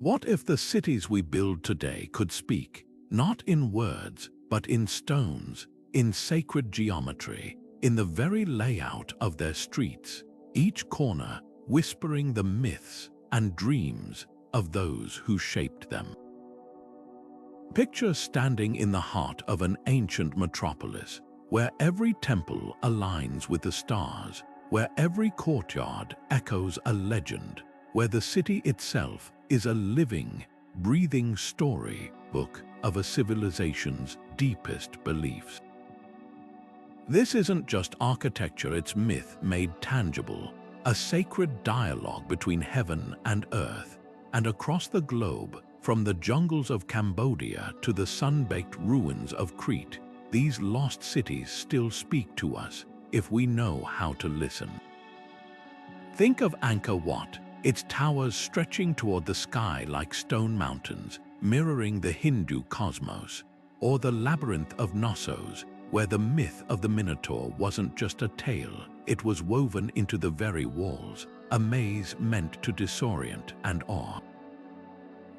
What if the cities we build today could speak, not in words, but in stones, in sacred geometry, in the very layout of their streets, each corner whispering the myths and dreams of those who shaped them? Picture standing in the heart of an ancient metropolis, where every temple aligns with the stars, where every courtyard echoes a legend, where the city itself is a living, breathing story book of a civilization's deepest beliefs. This isn't just architecture, it's myth made tangible, a sacred dialogue between heaven and earth, and across the globe, from the jungles of Cambodia to the sun-baked ruins of Crete, these lost cities still speak to us if we know how to listen. Think of Angkor Wat, its towers stretching toward the sky like stone mountains, mirroring the Hindu cosmos, or the Labyrinth of Nossos, where the myth of the Minotaur wasn't just a tale, it was woven into the very walls, a maze meant to disorient and awe.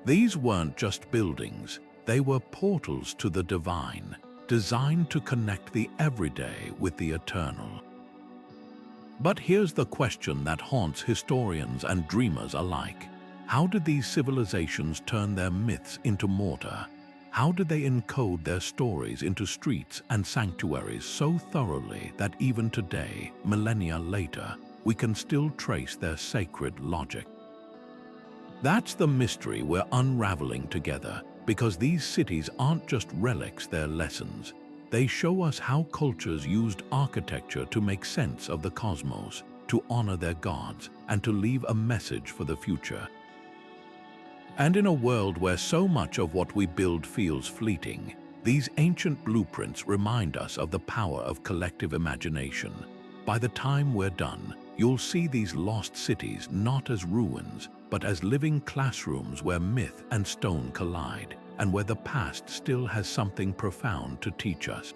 These weren't just buildings, they were portals to the divine, designed to connect the everyday with the eternal. But here's the question that haunts historians and dreamers alike. How did these civilizations turn their myths into mortar? How did they encode their stories into streets and sanctuaries so thoroughly that even today, millennia later, we can still trace their sacred logic? That's the mystery we're unraveling together, because these cities aren't just relics, they're lessons. They show us how cultures used architecture to make sense of the cosmos, to honor their gods, and to leave a message for the future. And in a world where so much of what we build feels fleeting, these ancient blueprints remind us of the power of collective imagination. By the time we're done, you'll see these lost cities not as ruins, but as living classrooms where myth and stone collide, and where the past still has something profound to teach us.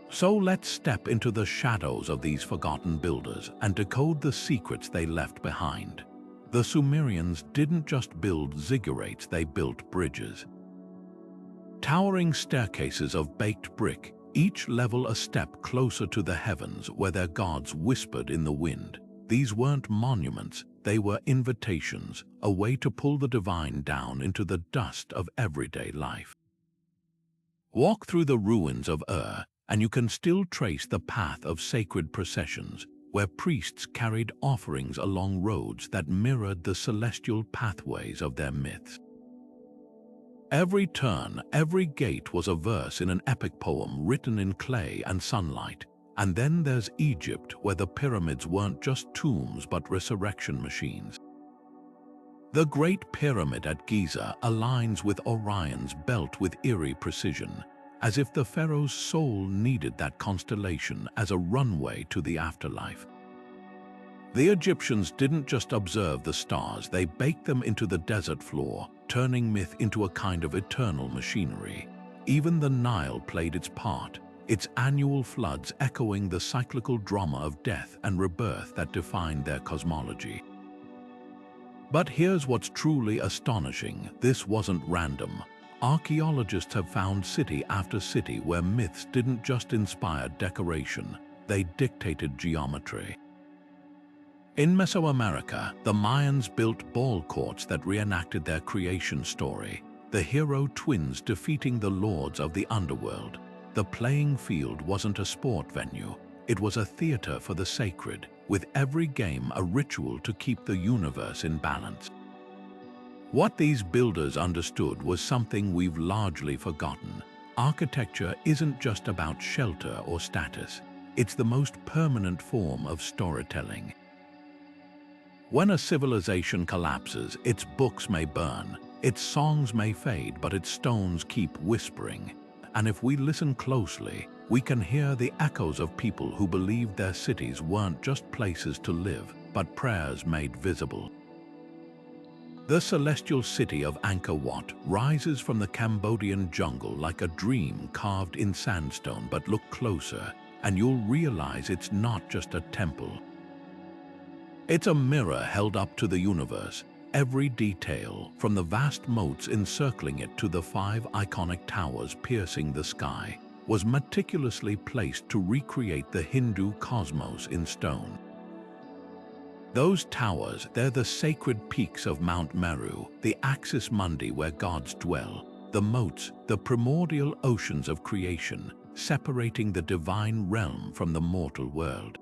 So let's step into the shadows of these forgotten builders and decode the secrets they left behind. The Sumerians didn't just build ziggurats, they built bridges. Towering staircases of baked brick, each level a step closer to the heavens where their gods whispered in the wind. These weren't monuments, they were invitations, a way to pull the divine down into the dust of everyday life. Walk through the ruins of and you can still trace the path of sacred processions, where priests carried offerings along roads that mirrored the celestial pathways of their myths. Every turn, every gate was a verse in an epic poem written in clay and sunlight. And then there's Egypt, where the pyramids weren't just tombs but resurrection machines. The Great Pyramid at Giza aligns with Orion's belt with eerie precision, as if the pharaoh's soul needed that constellation as a runway to the afterlife. The Egyptians didn't just observe the stars, they baked them into the desert floor, turning myth into a kind of eternal machinery. Even the Nile played its part, its annual floods echoing the cyclical drama of death and rebirth that defined their cosmology. But here's what's truly astonishing, this wasn't random. Archaeologists have found city after city where myths didn't just inspire decoration, they dictated geometry. In Mesoamerica, the Mayans built ball courts that reenacted their creation story, the hero twins defeating the lords of the Underworld. The playing field wasn't a sport venue, it was a theater for the sacred, with every game a ritual to keep the universe in balance. What these builders understood was something we've largely forgotten. Architecture isn't just about shelter or status, it's the most permanent form of storytelling. When a civilization collapses, its books may burn, its songs may fade, but its stones keep whispering. And if we listen closely, we can hear the echoes of people who believed their cities weren't just places to live, but prayers made visible. The celestial city of Angkor Wat rises from the Cambodian jungle like a dream carved in sandstone, but look closer, and you'll realize it's not just a temple. It's a mirror held up to the universe. Every detail, from the vast moats encircling it to the 5 iconic towers piercing the sky, was meticulously placed to recreate the Hindu cosmos in stone. Those towers, they're the sacred peaks of Mount Meru, the axis mundi where gods dwell, the moats, the primordial oceans of creation, separating the divine realm from the mortal world.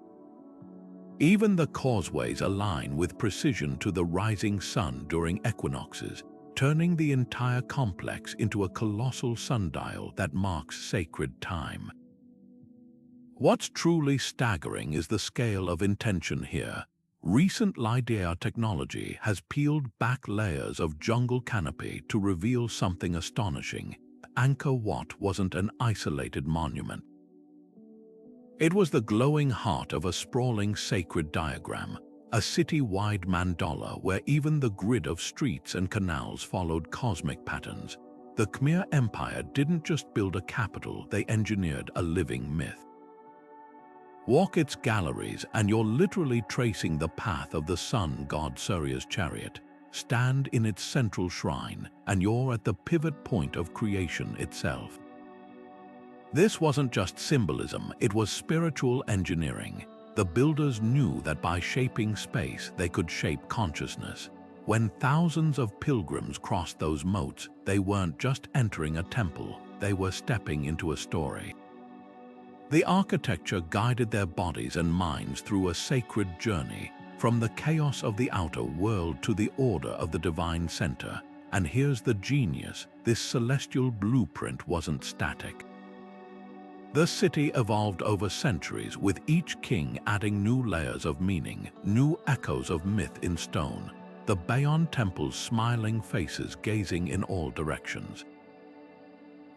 Even the causeways align with precision to the rising sun during equinoxes, turning the entire complex into a colossal sundial that marks sacred time. What's truly staggering is the scale of intention here. Recent LiDAR technology has peeled back layers of jungle canopy to reveal something astonishing. Angkor Wat wasn't an isolated monument. It was the glowing heart of a sprawling sacred diagram, a city-wide mandala where even the grid of streets and canals followed cosmic patterns. The Khmer Empire didn't just build a capital, they engineered a living myth. Walk its galleries and you're literally tracing the path of the sun god Surya's chariot. Stand in its central shrine and you're at the pivot point of creation itself. This wasn't just symbolism, it was spiritual engineering. The builders knew that by shaping space, they could shape consciousness. When thousands of pilgrims crossed those moats, they weren't just entering a temple, they were stepping into a story. The architecture guided their bodies and minds through a sacred journey, from the chaos of the outer world to the order of the divine center. And here's the genius, this celestial blueprint wasn't static. The city evolved over centuries, with each king adding new layers of meaning, new echoes of myth in stone, the Bayon temple's smiling faces gazing in all directions.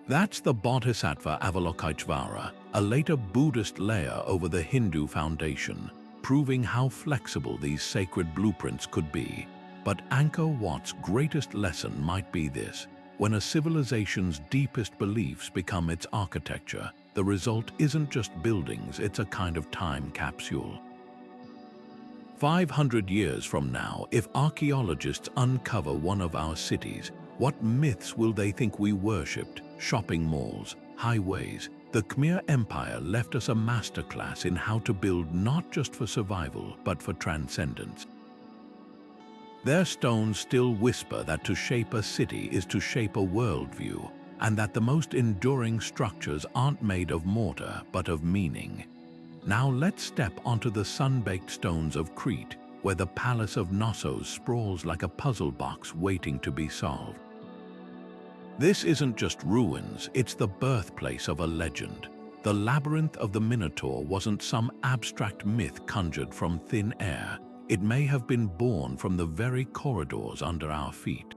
That's the Bodhisattva Avalokiteshvara, a later Buddhist layer over the Hindu foundation, proving how flexible these sacred blueprints could be. But Angkor Wat's greatest lesson might be this: when a civilization's deepest beliefs become its architecture, the result isn't just buildings, it's a kind of time capsule. 500 years from now, if archaeologists uncover one of our cities, what myths will they think we worshipped? Shopping malls, highways. The Khmer Empire left us a masterclass in how to build not just for survival, but for transcendence. Their stones still whisper that to shape a city is to shape a worldview, and that the most enduring structures aren't made of mortar, but of meaning. Now let's step onto the sun-baked stones of Crete, where the Palace of Knossos sprawls like a puzzle box waiting to be solved. This isn't just ruins, it's the birthplace of a legend. The Labyrinth of the Minotaur wasn't some abstract myth conjured from thin air. It may have been born from the very corridors under our feet.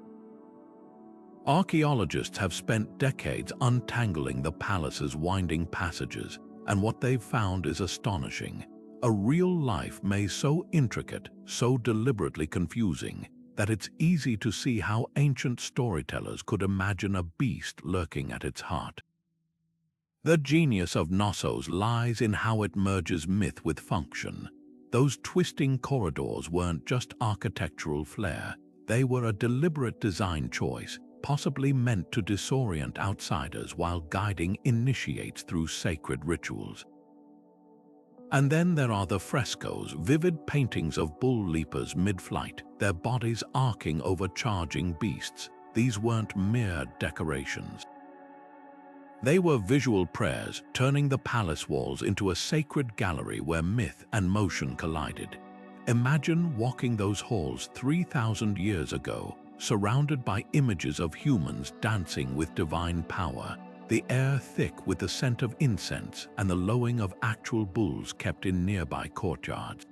Archaeologists have spent decades untangling the palace's winding passages, and what they've found is astonishing. A real life maze so intricate, so deliberately confusing, that it's easy to see how ancient storytellers could imagine a beast lurking at its heart. The genius of Knossos lies in how it merges myth with function. Those twisting corridors weren't just architectural flair, they were a deliberate design choice, possibly meant to disorient outsiders while guiding initiates through sacred rituals. And then there are the frescoes, vivid paintings of bull leapers mid-flight, their bodies arcing over charging beasts. These weren't mere decorations. They were visual prayers, turning the palace walls into a sacred gallery where myth and motion collided. Imagine walking those halls 3,000 years ago, surrounded by images of humans dancing with divine power, the air thick with the scent of incense and the lowing of actual bulls kept in nearby courtyards.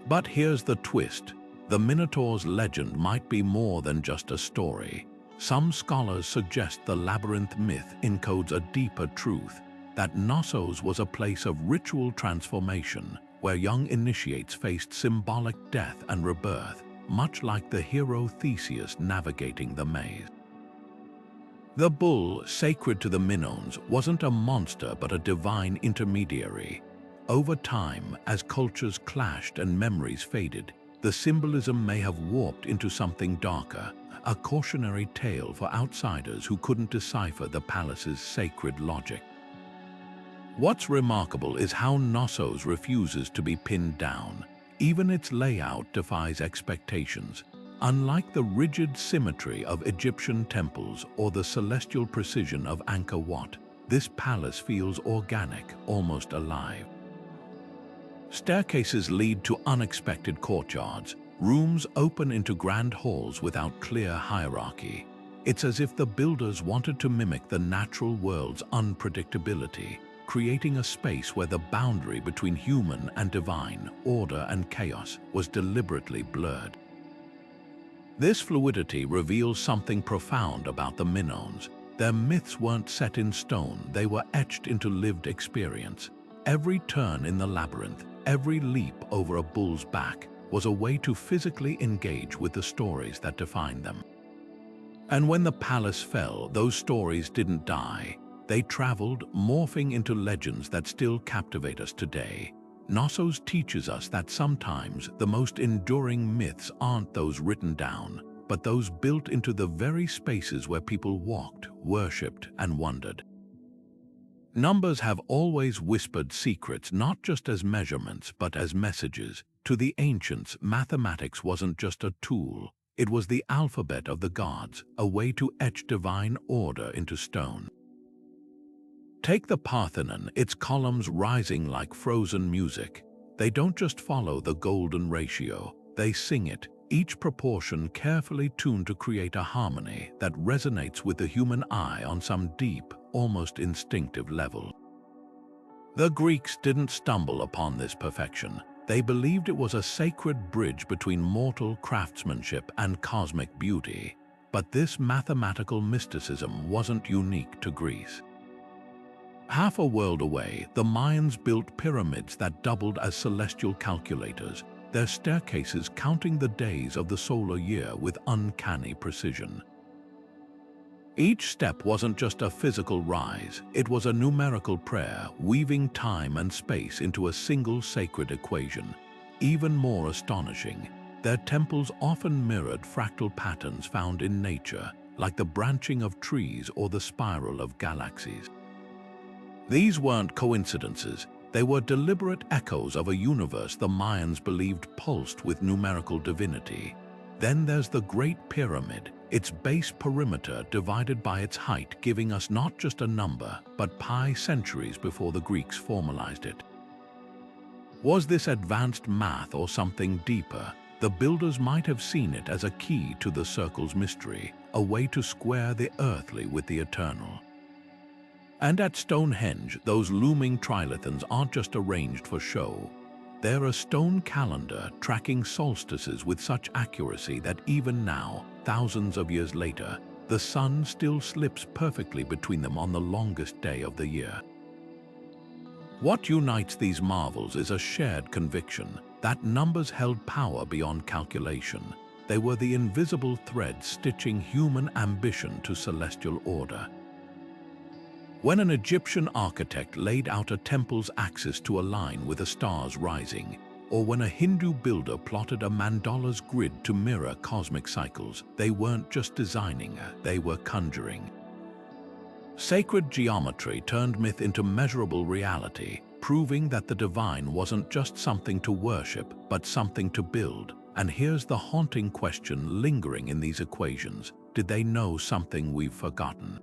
But here's the twist. The Minotaur's legend might be more than just a story. Some scholars suggest the labyrinth myth encodes a deeper truth, that Knossos was a place of ritual transformation, where young initiates faced symbolic death and rebirth, much like the hero Theseus navigating the maze. The bull, sacred to the Minoans, wasn't a monster but a divine intermediary. Over time, as cultures clashed and memories faded, the symbolism may have warped into something darker, a cautionary tale for outsiders who couldn't decipher the palace's sacred logic. What's remarkable is how Knossos refuses to be pinned down. Even its layout defies expectations. Unlike the rigid symmetry of Egyptian temples or the celestial precision of Angkor Wat, this palace feels organic, almost alive. Staircases lead to unexpected courtyards. Rooms open into grand halls without clear hierarchy. It's as if the builders wanted to mimic the natural world's unpredictability, creating a space where the boundary between human and divine, order and chaos, was deliberately blurred. This fluidity reveals something profound about the Minoans. Their myths weren't set in stone, they were etched into lived experience. Every turn in the labyrinth, every leap over a bull's back, was a way to physically engage with the stories that defined them. And when the palace fell, those stories didn't die. They traveled, morphing into legends that still captivate us today. Knossos teaches us that sometimes the most enduring myths aren't those written down, but those built into the very spaces where people walked, worshipped, and wondered. Numbers have always whispered secrets, not just as measurements, but as messages. To the ancients, mathematics wasn't just a tool. It was the alphabet of the gods, a way to etch divine order into stone. Take the Parthenon, its columns rising like frozen music. They don't just follow the golden ratio, they sing it, each proportion carefully tuned to create a harmony that resonates with the human eye on some deep, almost instinctive level. The Greeks didn't stumble upon this perfection. They believed it was a sacred bridge between mortal craftsmanship and cosmic beauty. But this mathematical mysticism wasn't unique to Greece. Half a world away, the Mayans built pyramids that doubled as celestial calculators, their staircases counting the days of the solar year with uncanny precision. Each step wasn't just a physical rise, it was a numerical prayer, weaving time and space into a single sacred equation. Even more astonishing, their temples often mirrored fractal patterns found in nature, like the branching of trees or the spiral of galaxies. These weren't coincidences, they were deliberate echoes of a universe the Mayans believed pulsed with numerical divinity. Then there's the Great Pyramid, its base perimeter divided by its height, giving us not just a number, but pi centuries before the Greeks formalized it. Was this advanced math or something deeper? The builders might have seen it as a key to the circle's mystery, a way to square the earthly with the eternal. And at Stonehenge, those looming trilithons aren't just arranged for show. They're a stone calendar tracking solstices with such accuracy that even now, thousands of years later, the sun still slips perfectly between them on the longest day of the year. What unites these marvels is a shared conviction that numbers held power beyond calculation. They were the invisible threads stitching human ambition to celestial order. When an Egyptian architect laid out a temple's axis to align with the stars rising, or when a Hindu builder plotted a mandala's grid to mirror cosmic cycles, they weren't just designing, they were conjuring. Sacred geometry turned myth into measurable reality, proving that the divine wasn't just something to worship, but something to build. And here's the haunting question lingering in these equations: did they know something we've forgotten?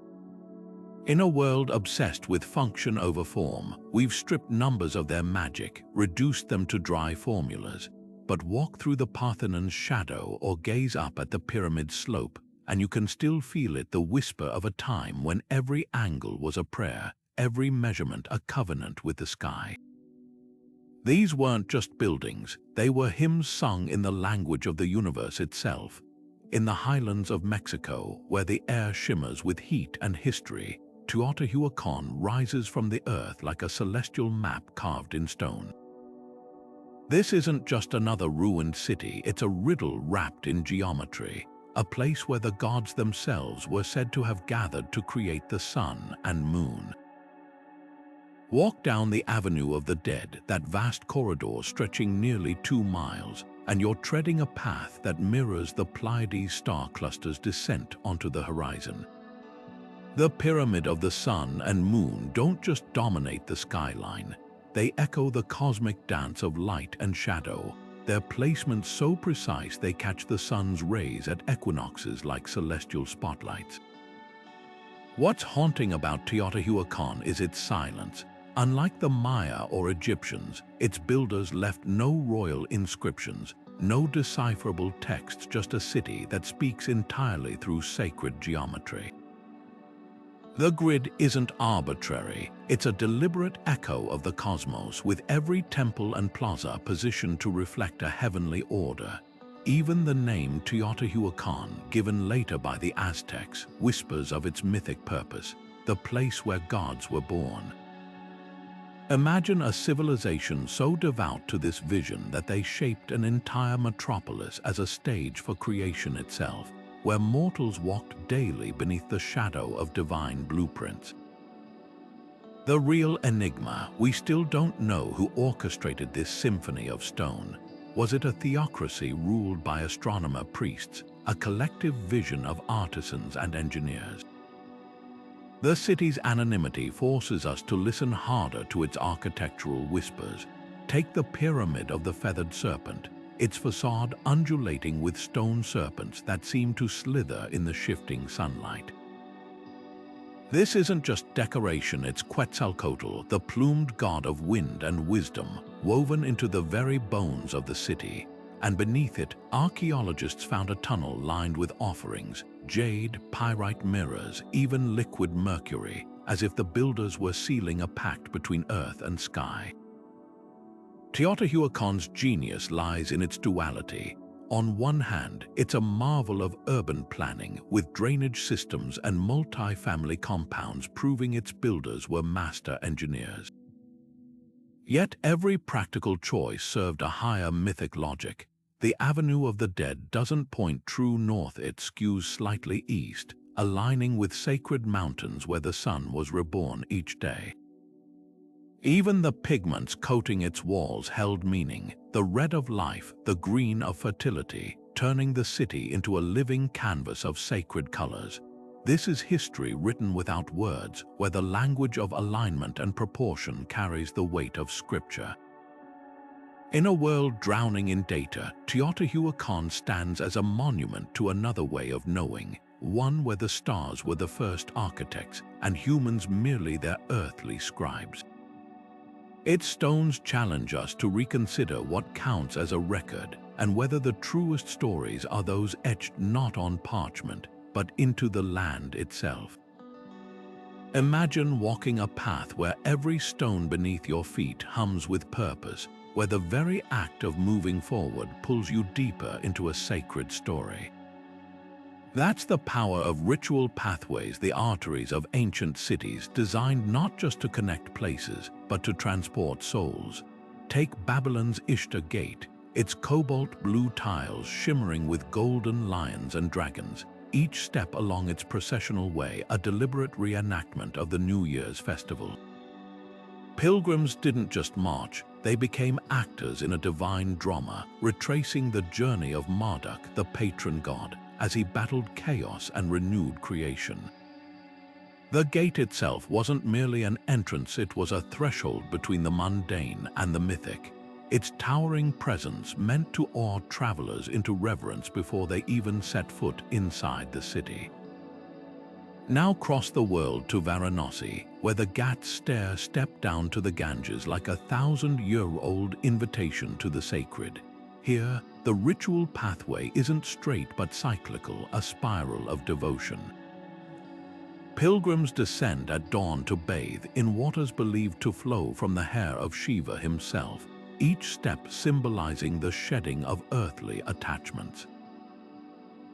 In a world obsessed with function over form, we've stripped numbers of their magic, reduced them to dry formulas. But walk through the Parthenon's shadow or gaze up at the pyramid's slope, and you can still feel it, the whisper of a time when every angle was a prayer, every measurement a covenant with the sky. These weren't just buildings, they were hymns sung in the language of the universe itself. In the highlands of Mexico, where the air shimmers with heat and history, Teotihuacan rises from the earth like a celestial map carved in stone. This isn't just another ruined city, it's a riddle wrapped in geometry, a place where the gods themselves were said to have gathered to create the sun and moon. Walk down the Avenue of the Dead, that vast corridor stretching nearly 2 miles, and you're treading a path that mirrors the Pleiades star cluster's descent onto the horizon. The pyramid of the sun and moon don't just dominate the skyline. They echo the cosmic dance of light and shadow, their placement so precise they catch the sun's rays at equinoxes like celestial spotlights. What's haunting about Teotihuacan is its silence. Unlike the Maya or Egyptians, its builders left no royal inscriptions, no decipherable text, just a city that speaks entirely through sacred geometry. The grid isn't arbitrary, it's a deliberate echo of the cosmos, with every temple and plaza positioned to reflect a heavenly order. Even the name Teotihuacan, given later by the Aztecs, whispers of its mythic purpose, the place where gods were born. Imagine a civilization so devout to this vision that they shaped an entire metropolis as a stage for creation itself, where mortals walked daily beneath the shadow of divine blueprints. The real enigma: we still don't know who orchestrated this symphony of stone. Was it a theocracy ruled by astronomer priests, a collective vision of artisans and engineers? The city's anonymity forces us to listen harder to its architectural whispers. Take the Pyramid of the Feathered Serpent, its facade undulating with stone serpents that seem to slither in the shifting sunlight. This isn't just decoration, it's Quetzalcoatl, the plumed god of wind and wisdom, woven into the very bones of the city. And beneath it, archaeologists found a tunnel lined with offerings, jade, pyrite mirrors, even liquid mercury, as if the builders were sealing a pact between earth and sky. Teotihuacan's genius lies in its duality. On one hand, it's a marvel of urban planning, with drainage systems and multi-family compounds proving its builders were master engineers. Yet every practical choice served a higher mythic logic. The Avenue of the Dead doesn't point true north, it skews slightly east, aligning with sacred mountains where the sun was reborn each day. Even the pigments coating its walls held meaning: the red of life, the green of fertility, turning the city into a living canvas of sacred colors. This is history written without words, where the language of alignment and proportion carries the weight of scripture. In a world drowning in data, Teotihuacan stands as a monument to another way of knowing, one where the stars were the first architects and humans merely their earthly scribes. Its stones challenge us to reconsider what counts as a record and whether the truest stories are those etched not on parchment, but into the land itself. Imagine walking a path where every stone beneath your feet hums with purpose, where the very act of moving forward pulls you deeper into a sacred story. That's the power of ritual pathways, the arteries of ancient cities, designed not just to connect places, but to transport souls. Take Babylon's Ishtar Gate, its cobalt blue tiles shimmering with golden lions and dragons, each step along its processional way a deliberate reenactment of the New Year's festival. Pilgrims didn't just march, they became actors in a divine drama, retracing the journey of Marduk, the patron god, as he battled chaos and renewed creation. The gate itself wasn't merely an entrance, it was a threshold between the mundane and the mythic. Its towering presence meant to awe travelers into reverence before they even set foot inside the city. Now cross the world to Varanasi, where the Ghats step down to the Ganges like a 1,000-year-old invitation to the sacred. Here, the ritual pathway isn't straight but cyclical, a spiral of devotion. Pilgrims descend at dawn to bathe in waters believed to flow from the hair of Shiva himself, each step symbolizing the shedding of earthly attachments.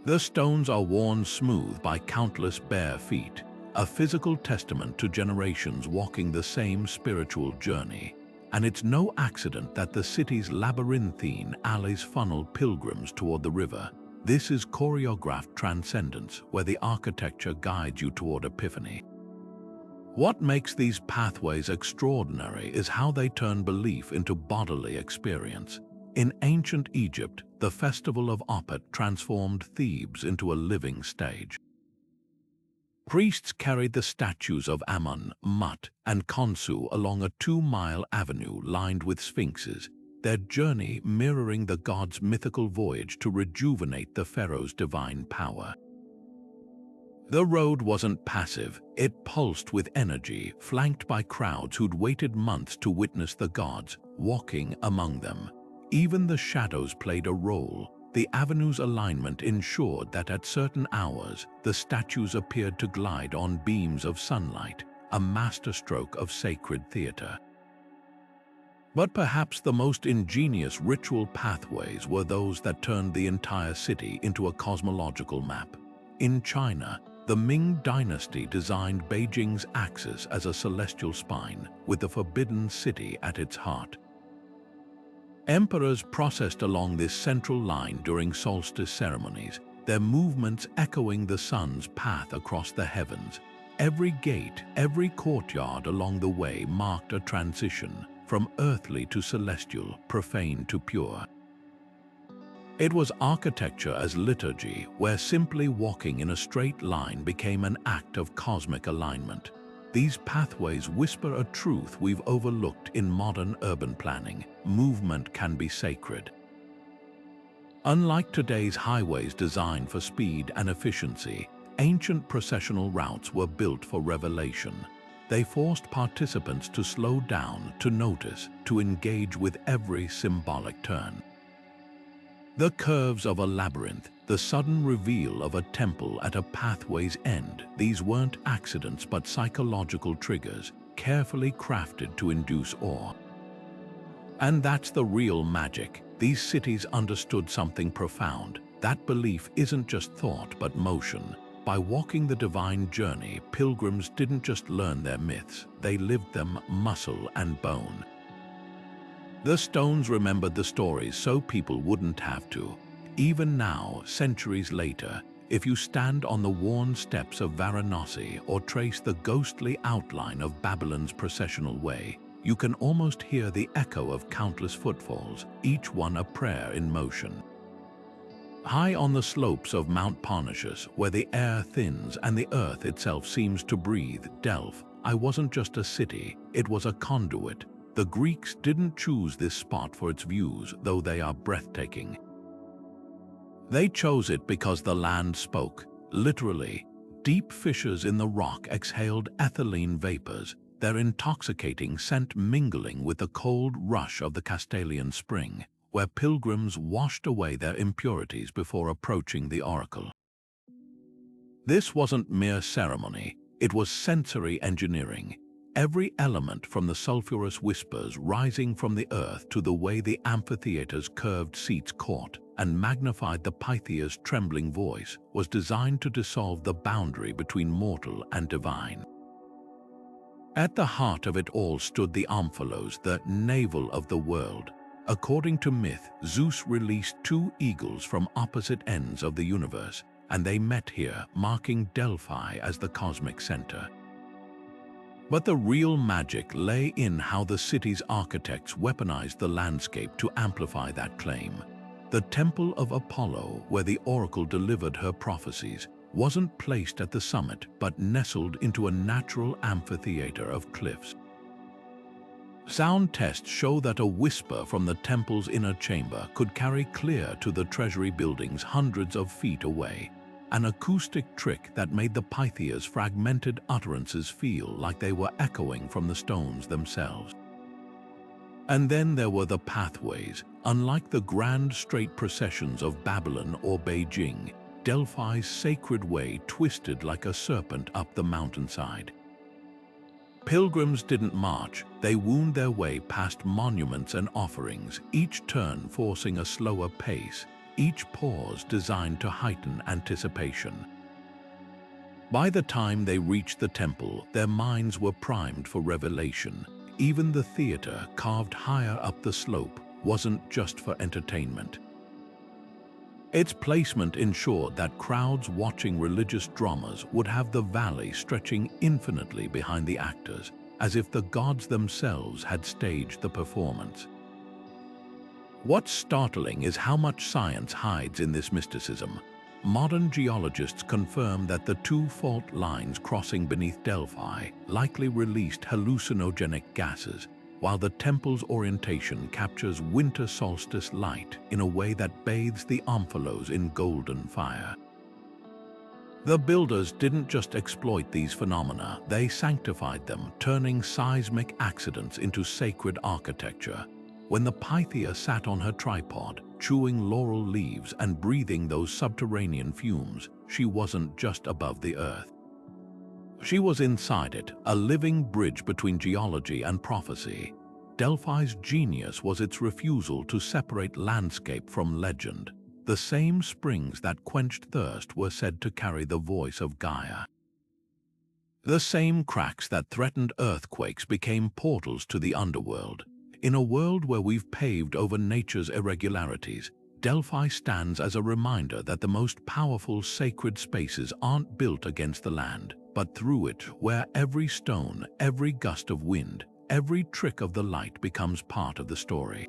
The stones are worn smooth by countless bare feet, a physical testament to generations walking the same spiritual journey. And it's no accident that the city's labyrinthine alleys funnel pilgrims toward the river. This is choreographed transcendence, where the architecture guides you toward epiphany. What makes these pathways extraordinary is how they turn belief into bodily experience. In ancient Egypt, the festival of Apep transformed Thebes into a living stage. Priests carried the statues of Amun, Mut, and Khonsu along a 2-mile avenue lined with sphinxes, their journey mirroring the gods' mythical voyage to rejuvenate the pharaoh's divine power. The road wasn't passive, it pulsed with energy, flanked by crowds who'd waited months to witness the gods, walking among them. Even the shadows played a role. The avenue's alignment ensured that at certain hours, the statues appeared to glide on beams of sunlight, a masterstroke of sacred theater. But perhaps the most ingenious ritual pathways were those that turned the entire city into a cosmological map. In China, the Ming dynasty designed Beijing's axis as a celestial spine, with the Forbidden City at its heart. Emperors processed along this central line during solstice ceremonies, their movements echoing the sun's path across the heavens. Every gate, every courtyard along the way marked a transition, from earthly to celestial, profane to pure. It was architecture as liturgy, where simply walking in a straight line became an act of cosmic alignment. These pathways whisper a truth we've overlooked in modern urban planning: movement can be sacred. Unlike today's highways designed for speed and efficiency, ancient processional routes were built for revelation. They forced participants to slow down, to notice, to engage with every symbolic turn. The curves of a labyrinth, the sudden reveal of a temple at a pathway's end, these weren't accidents but psychological triggers, carefully crafted to induce awe. And that's the real magic. These cities understood something profound. That belief isn't just thought but motion. By walking the divine journey, pilgrims didn't just learn their myths, they lived them muscle and bone. The stones remembered the stories so people wouldn't have to. Even now, centuries later, if you stand on the worn steps of Varanasi or trace the ghostly outline of Babylon's processional way, you can almost hear the echo of countless footfalls, each one a prayer in motion. High on the slopes of Mount Parnassus, where the air thins and the earth itself seems to breathe, Delphi, wasn't just a city, it was a conduit. The Greeks didn't choose this spot for its views, though they are breathtaking. They chose it because the land spoke. Literally, deep fissures in the rock exhaled ethylene vapors, their intoxicating scent mingling with the cold rush of the Castalian spring, where pilgrims washed away their impurities before approaching the oracle. This wasn't mere ceremony, it was sensory engineering. Every element, from the sulphurous whispers rising from the earth to the way the amphitheater's curved seats caught and magnified the Pythia's trembling voice, was designed to dissolve the boundary between mortal and divine. At the heart of it all stood the Omphalos, the navel of the world. According to myth, Zeus released 2 eagles from opposite ends of the universe, and they met here, marking Delphi as the cosmic center. But the real magic lay in how the city's architects weaponized the landscape to amplify that claim. The Temple of Apollo, where the oracle delivered her prophecies, wasn't placed at the summit but nestled into a natural amphitheater of cliffs. Sound tests show that a whisper from the temple's inner chamber could carry clear to the treasury buildings hundreds of feet away, an acoustic trick that made the Pythia's fragmented utterances feel like they were echoing from the stones themselves. And then there were the pathways. Unlike the grand straight processions of Babylon or Beijing, Delphi's sacred way twisted like a serpent up the mountainside. Pilgrims didn't march, they wound their way past monuments and offerings, each turn forcing a slower pace, each pause designed to heighten anticipation. By the time they reached the temple, their minds were primed for revelation. Even the theater, carved higher up the slope, wasn't just for entertainment. Its placement ensured that crowds watching religious dramas would have the valley stretching infinitely behind the actors, as if the gods themselves had staged the performance. What's startling is how much science hides in this mysticism. Modern geologists confirm that the two fault lines crossing beneath Delphi likely released hallucinogenic gases, while the temple's orientation captures winter solstice light in a way that bathes the omphalos in golden fire. The builders didn't just exploit these phenomena, they sanctified them, turning seismic accidents into sacred architecture. When the Pythia sat on her tripod, chewing laurel leaves and breathing those subterranean fumes, she wasn't just above the earth. She was inside it, a living bridge between geology and prophecy. Delphi's genius was its refusal to separate landscape from legend. The same springs that quenched thirst were said to carry the voice of Gaia. The same cracks that threatened earthquakes became portals to the underworld. In a world where we've paved over nature's irregularities, Delphi stands as a reminder that the most powerful sacred spaces aren't built against the land, but through it, where every stone, every gust of wind, every trick of the light becomes part of the story.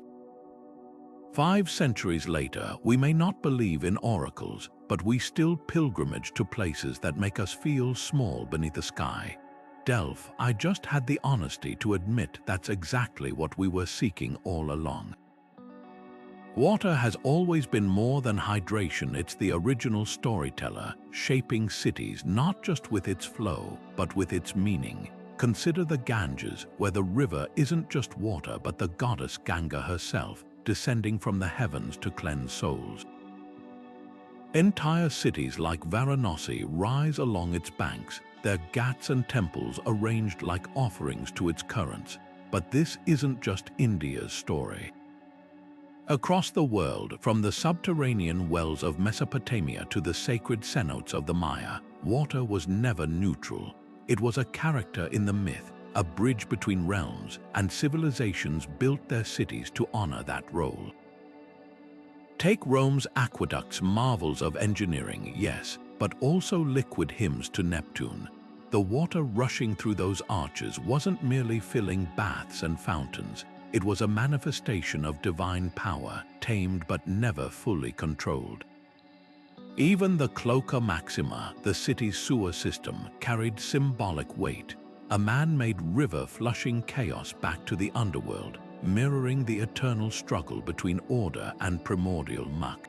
5 centuries later, we may not believe in oracles, but we still pilgrimage to places that make us feel small beneath the sky. Delph, I just had the honesty to admit that's exactly what we were seeking all along. Water has always been more than hydration. It's the original storyteller, shaping cities not just with its flow, but with its meaning. Consider the Ganges, where the river isn't just water but the goddess Ganga herself, descending from the heavens to cleanse souls. Entire cities like Varanasi rise along its banks, their ghats and temples arranged like offerings to its currents. But this isn't just India's story. Across the world, from the subterranean wells of Mesopotamia to the sacred cenotes of the Maya, water was never neutral. It was a character in the myth, a bridge between realms, and civilizations built their cities to honor that role. Take Rome's aqueducts, marvels of engineering, yes, but also liquid hymns to Neptune. The water rushing through those arches wasn't merely filling baths and fountains. It was a manifestation of divine power, tamed but never fully controlled. Even the Cloaca Maxima, the city's sewer system, carried symbolic weight, a man-made river flushing chaos back to the underworld, mirroring the eternal struggle between order and primordial muck.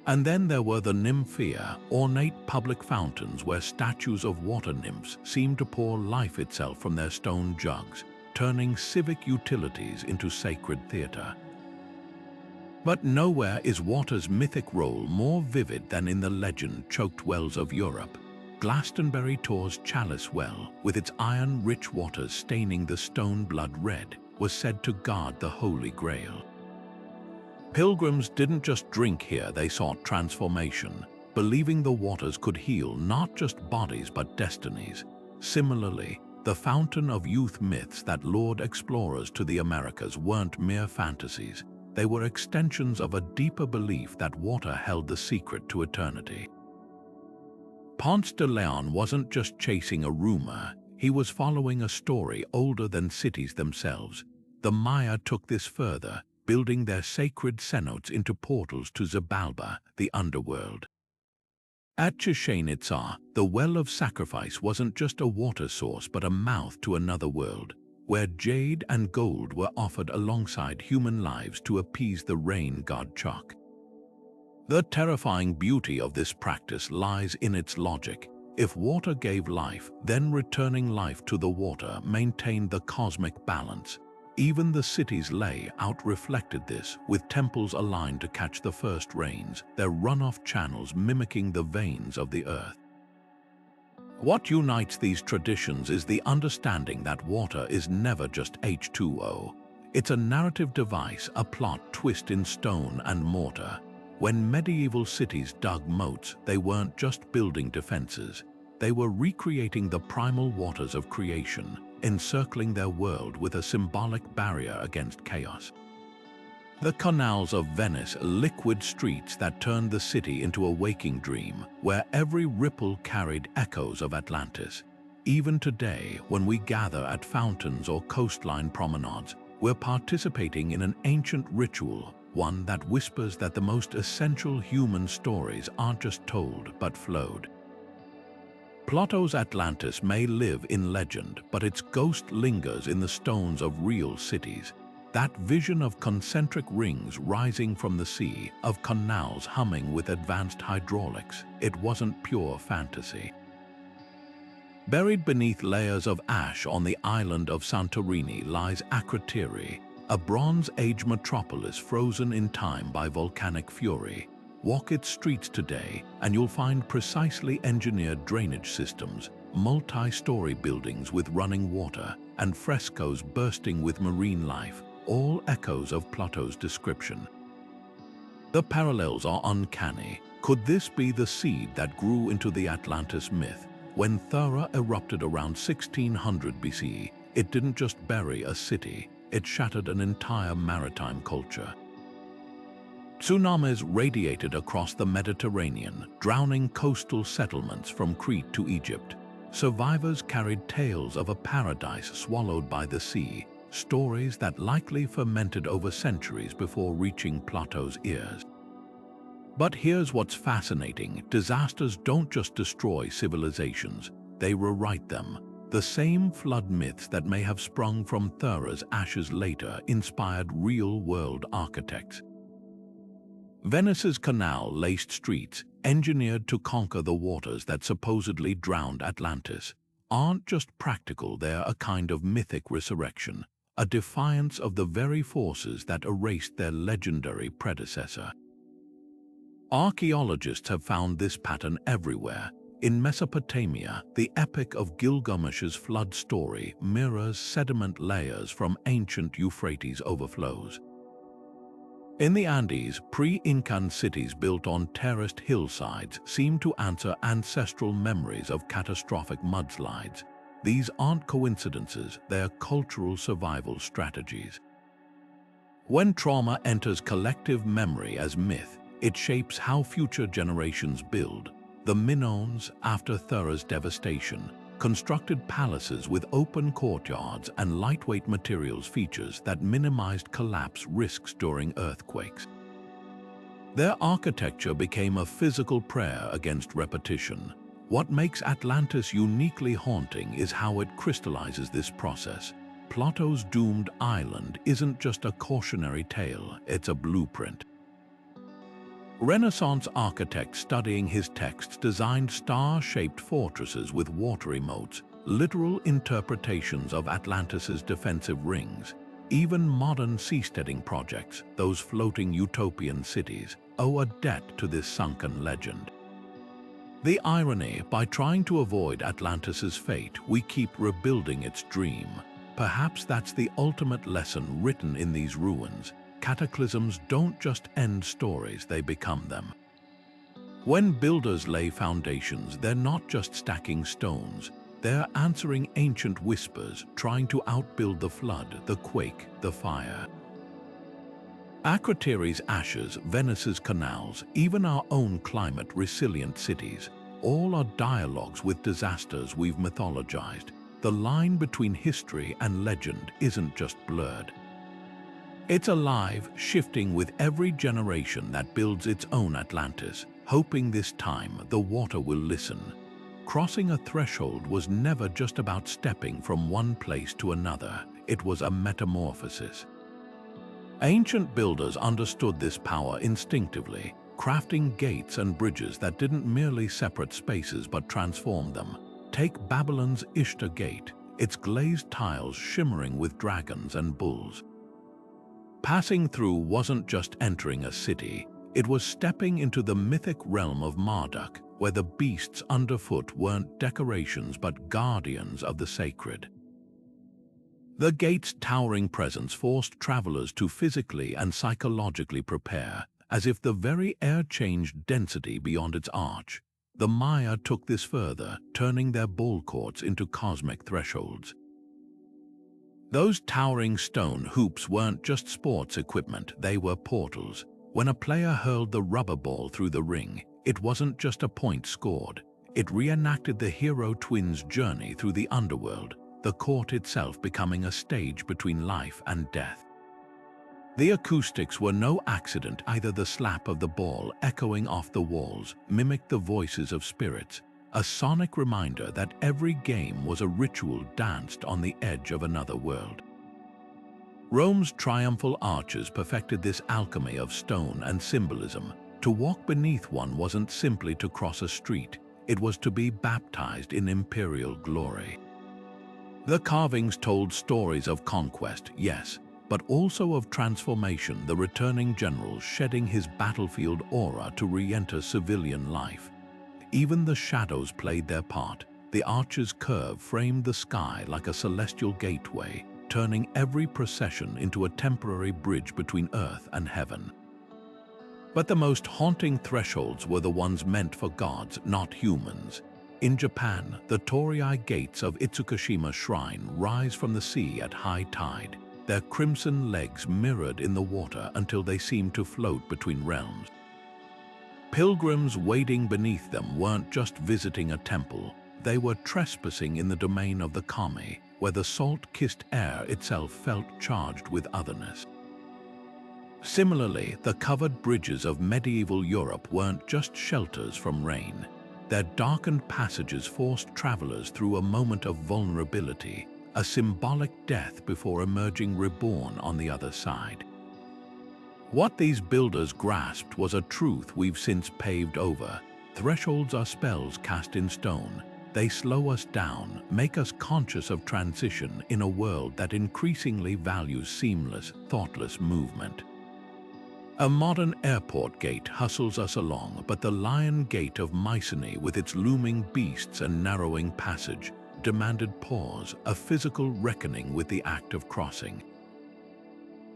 And then there were the Nymphia, ornate public fountains where statues of water nymphs seemed to pour life itself from their stone jugs, turning civic utilities into sacred theater. But nowhere is water's mythic role more vivid than in the legend-choked wells of Europe. Glastonbury Tor's Chalice Well, with its iron-rich waters staining the stone blood red, was said to guard the Holy Grail. Pilgrims didn't just drink here, they sought transformation, believing the waters could heal not just bodies but destinies. Similarly, the fountain of youth myths that lured explorers to the Americas weren't mere fantasies. They were extensions of a deeper belief that water held the secret to eternity. Ponce de Leon wasn't just chasing a rumor, he was following a story older than cities themselves. The Maya took this further, building their sacred cenotes into portals to Xibalba, the underworld. At Chichén Itzá, the well of sacrifice wasn't just a water source but a mouth to another world, where jade and gold were offered alongside human lives to appease the rain god Chak. The terrifying beauty of this practice lies in its logic. If water gave life, then returning life to the water maintained the cosmic balance. Even the city's layout reflected this, with temples aligned to catch the first rains, their runoff channels mimicking the veins of the earth. What unites these traditions is the understanding that water is never just H2O. It's a narrative device, a plot twist in stone and mortar. When medieval cities dug moats, they weren't just building defenses. They were recreating the primal waters of creation, encircling their world with a symbolic barrier against chaos. The canals of Venice, liquid streets that turned the city into a waking dream, where every ripple carried echoes of Atlantis. Even today, when we gather at fountains or coastline promenades, we're participating in an ancient ritual, one that whispers that the most essential human stories aren't just told but flowed. Plato's Atlantis may live in legend, but its ghost lingers in the stones of real cities. That vision of concentric rings rising from the sea, of canals humming with advanced hydraulics, it wasn't pure fantasy. Buried beneath layers of ash on the island of Santorini lies Akrotiri, a Bronze Age metropolis frozen in time by volcanic fury. Walk its streets today, and you'll find precisely engineered drainage systems, multi-story buildings with running water, and frescoes bursting with marine life, all echoes of Plato's description. The parallels are uncanny. Could this be the seed that grew into the Atlantis myth? When Thera erupted around 1600 BC, it didn't just bury a city, it shattered an entire maritime culture. Tsunamis radiated across the Mediterranean, drowning coastal settlements from Crete to Egypt. Survivors carried tales of a paradise swallowed by the sea, stories that likely fermented over centuries before reaching Plato's ears. But here's what's fascinating: disasters don't just destroy civilizations, they rewrite them. The same flood myths that may have sprung from Thera's ashes later inspired real-world architects. Venice's canal-laced streets, engineered to conquer the waters that supposedly drowned Atlantis, aren't just practical, they're a kind of mythic resurrection, a defiance of the very forces that erased their legendary predecessor. Archaeologists have found this pattern everywhere. In Mesopotamia, the Epic of Gilgamesh's flood story mirrors sediment layers from ancient Euphrates overflows. In the Andes, pre-Incan cities built on terraced hillsides seem to answer ancestral memories of catastrophic mudslides. These aren't coincidences, they're cultural survival strategies. When trauma enters collective memory as myth, it shapes how future generations build. The Minoans, after Thera's devastation, constructed palaces with open courtyards and lightweight materials features that minimized collapse risks during earthquakes. Their architecture became a physical prayer against repetition. What makes Atlantis uniquely haunting is how it crystallizes this process. Plato's doomed island isn't just a cautionary tale, it's a blueprint. Renaissance architects studying his texts designed star-shaped fortresses with watery moats, literal interpretations of Atlantis's defensive rings. Even modern seasteading projects, those floating utopian cities, owe a debt to this sunken legend. The irony: by trying to avoid Atlantis's fate, we keep rebuilding its dream. Perhaps that's the ultimate lesson written in these ruins. Cataclysms don't just end stories, they become them. When builders lay foundations, they're not just stacking stones, they're answering ancient whispers, trying to outbuild the flood, the quake, the fire. Akrotiri's ashes, Venice's canals, even our own climate-resilient cities, all are dialogues with disasters we've mythologized. The line between history and legend isn't just blurred. It's alive, shifting with every generation that builds its own Atlantis, hoping this time the water will listen. Crossing a threshold was never just about stepping from one place to another, it was a metamorphosis. Ancient builders understood this power instinctively, crafting gates and bridges that didn't merely separate spaces but transformed them. Take Babylon's Ishtar Gate, its glazed tiles shimmering with dragons and bulls. Passing through wasn't just entering a city, it was stepping into the mythic realm of Marduk, where the beasts underfoot weren't decorations but guardians of the sacred. The gate's towering presence forced travelers to physically and psychologically prepare, as if the very air changed density beyond its arch. The Maya took this further, turning their ball courts into cosmic thresholds. Those towering stone hoops weren't just sports equipment, they were portals. When a player hurled the rubber ball through the ring, it wasn't just a point scored. It reenacted the hero twins' journey through the underworld. the court itself becoming a stage between life and death. The acoustics were no accident either. The slap of the ball echoing off the walls mimicked the voices of spirits, a sonic reminder that every game was a ritual danced on the edge of another world. Rome's triumphal arches perfected this alchemy of stone and symbolism. To walk beneath one wasn't simply to cross a street, it was to be baptized in imperial glory. The carvings told stories of conquest, yes, but also of transformation, the returning general shedding his battlefield aura to re-enter civilian life. Even the shadows played their part. The arch's curve framed the sky like a celestial gateway, turning every procession into a temporary bridge between earth and heaven. But the most haunting thresholds were the ones meant for gods, not humans. In Japan, the torii gates of Itsukushima Shrine rise from the sea at high tide, their crimson legs mirrored in the water until they seem to float between realms. Pilgrims wading beneath them weren't just visiting a temple, they were trespassing in the domain of the kami, where the salt-kissed air itself felt charged with otherness. Similarly, the covered bridges of medieval Europe weren't just shelters from rain. Their darkened passages forced travelers through a moment of vulnerability, a symbolic death before emerging reborn on the other side. What these builders grasped was a truth we've since paved over. Thresholds are spells cast in stone. They slow us down, make us conscious of transition in a world that increasingly values seamless, thoughtless movement. A modern airport gate hustles us along, but the Lion Gate of Mycenae, with its looming beasts and narrowing passage, demanded pause, a physical reckoning with the act of crossing.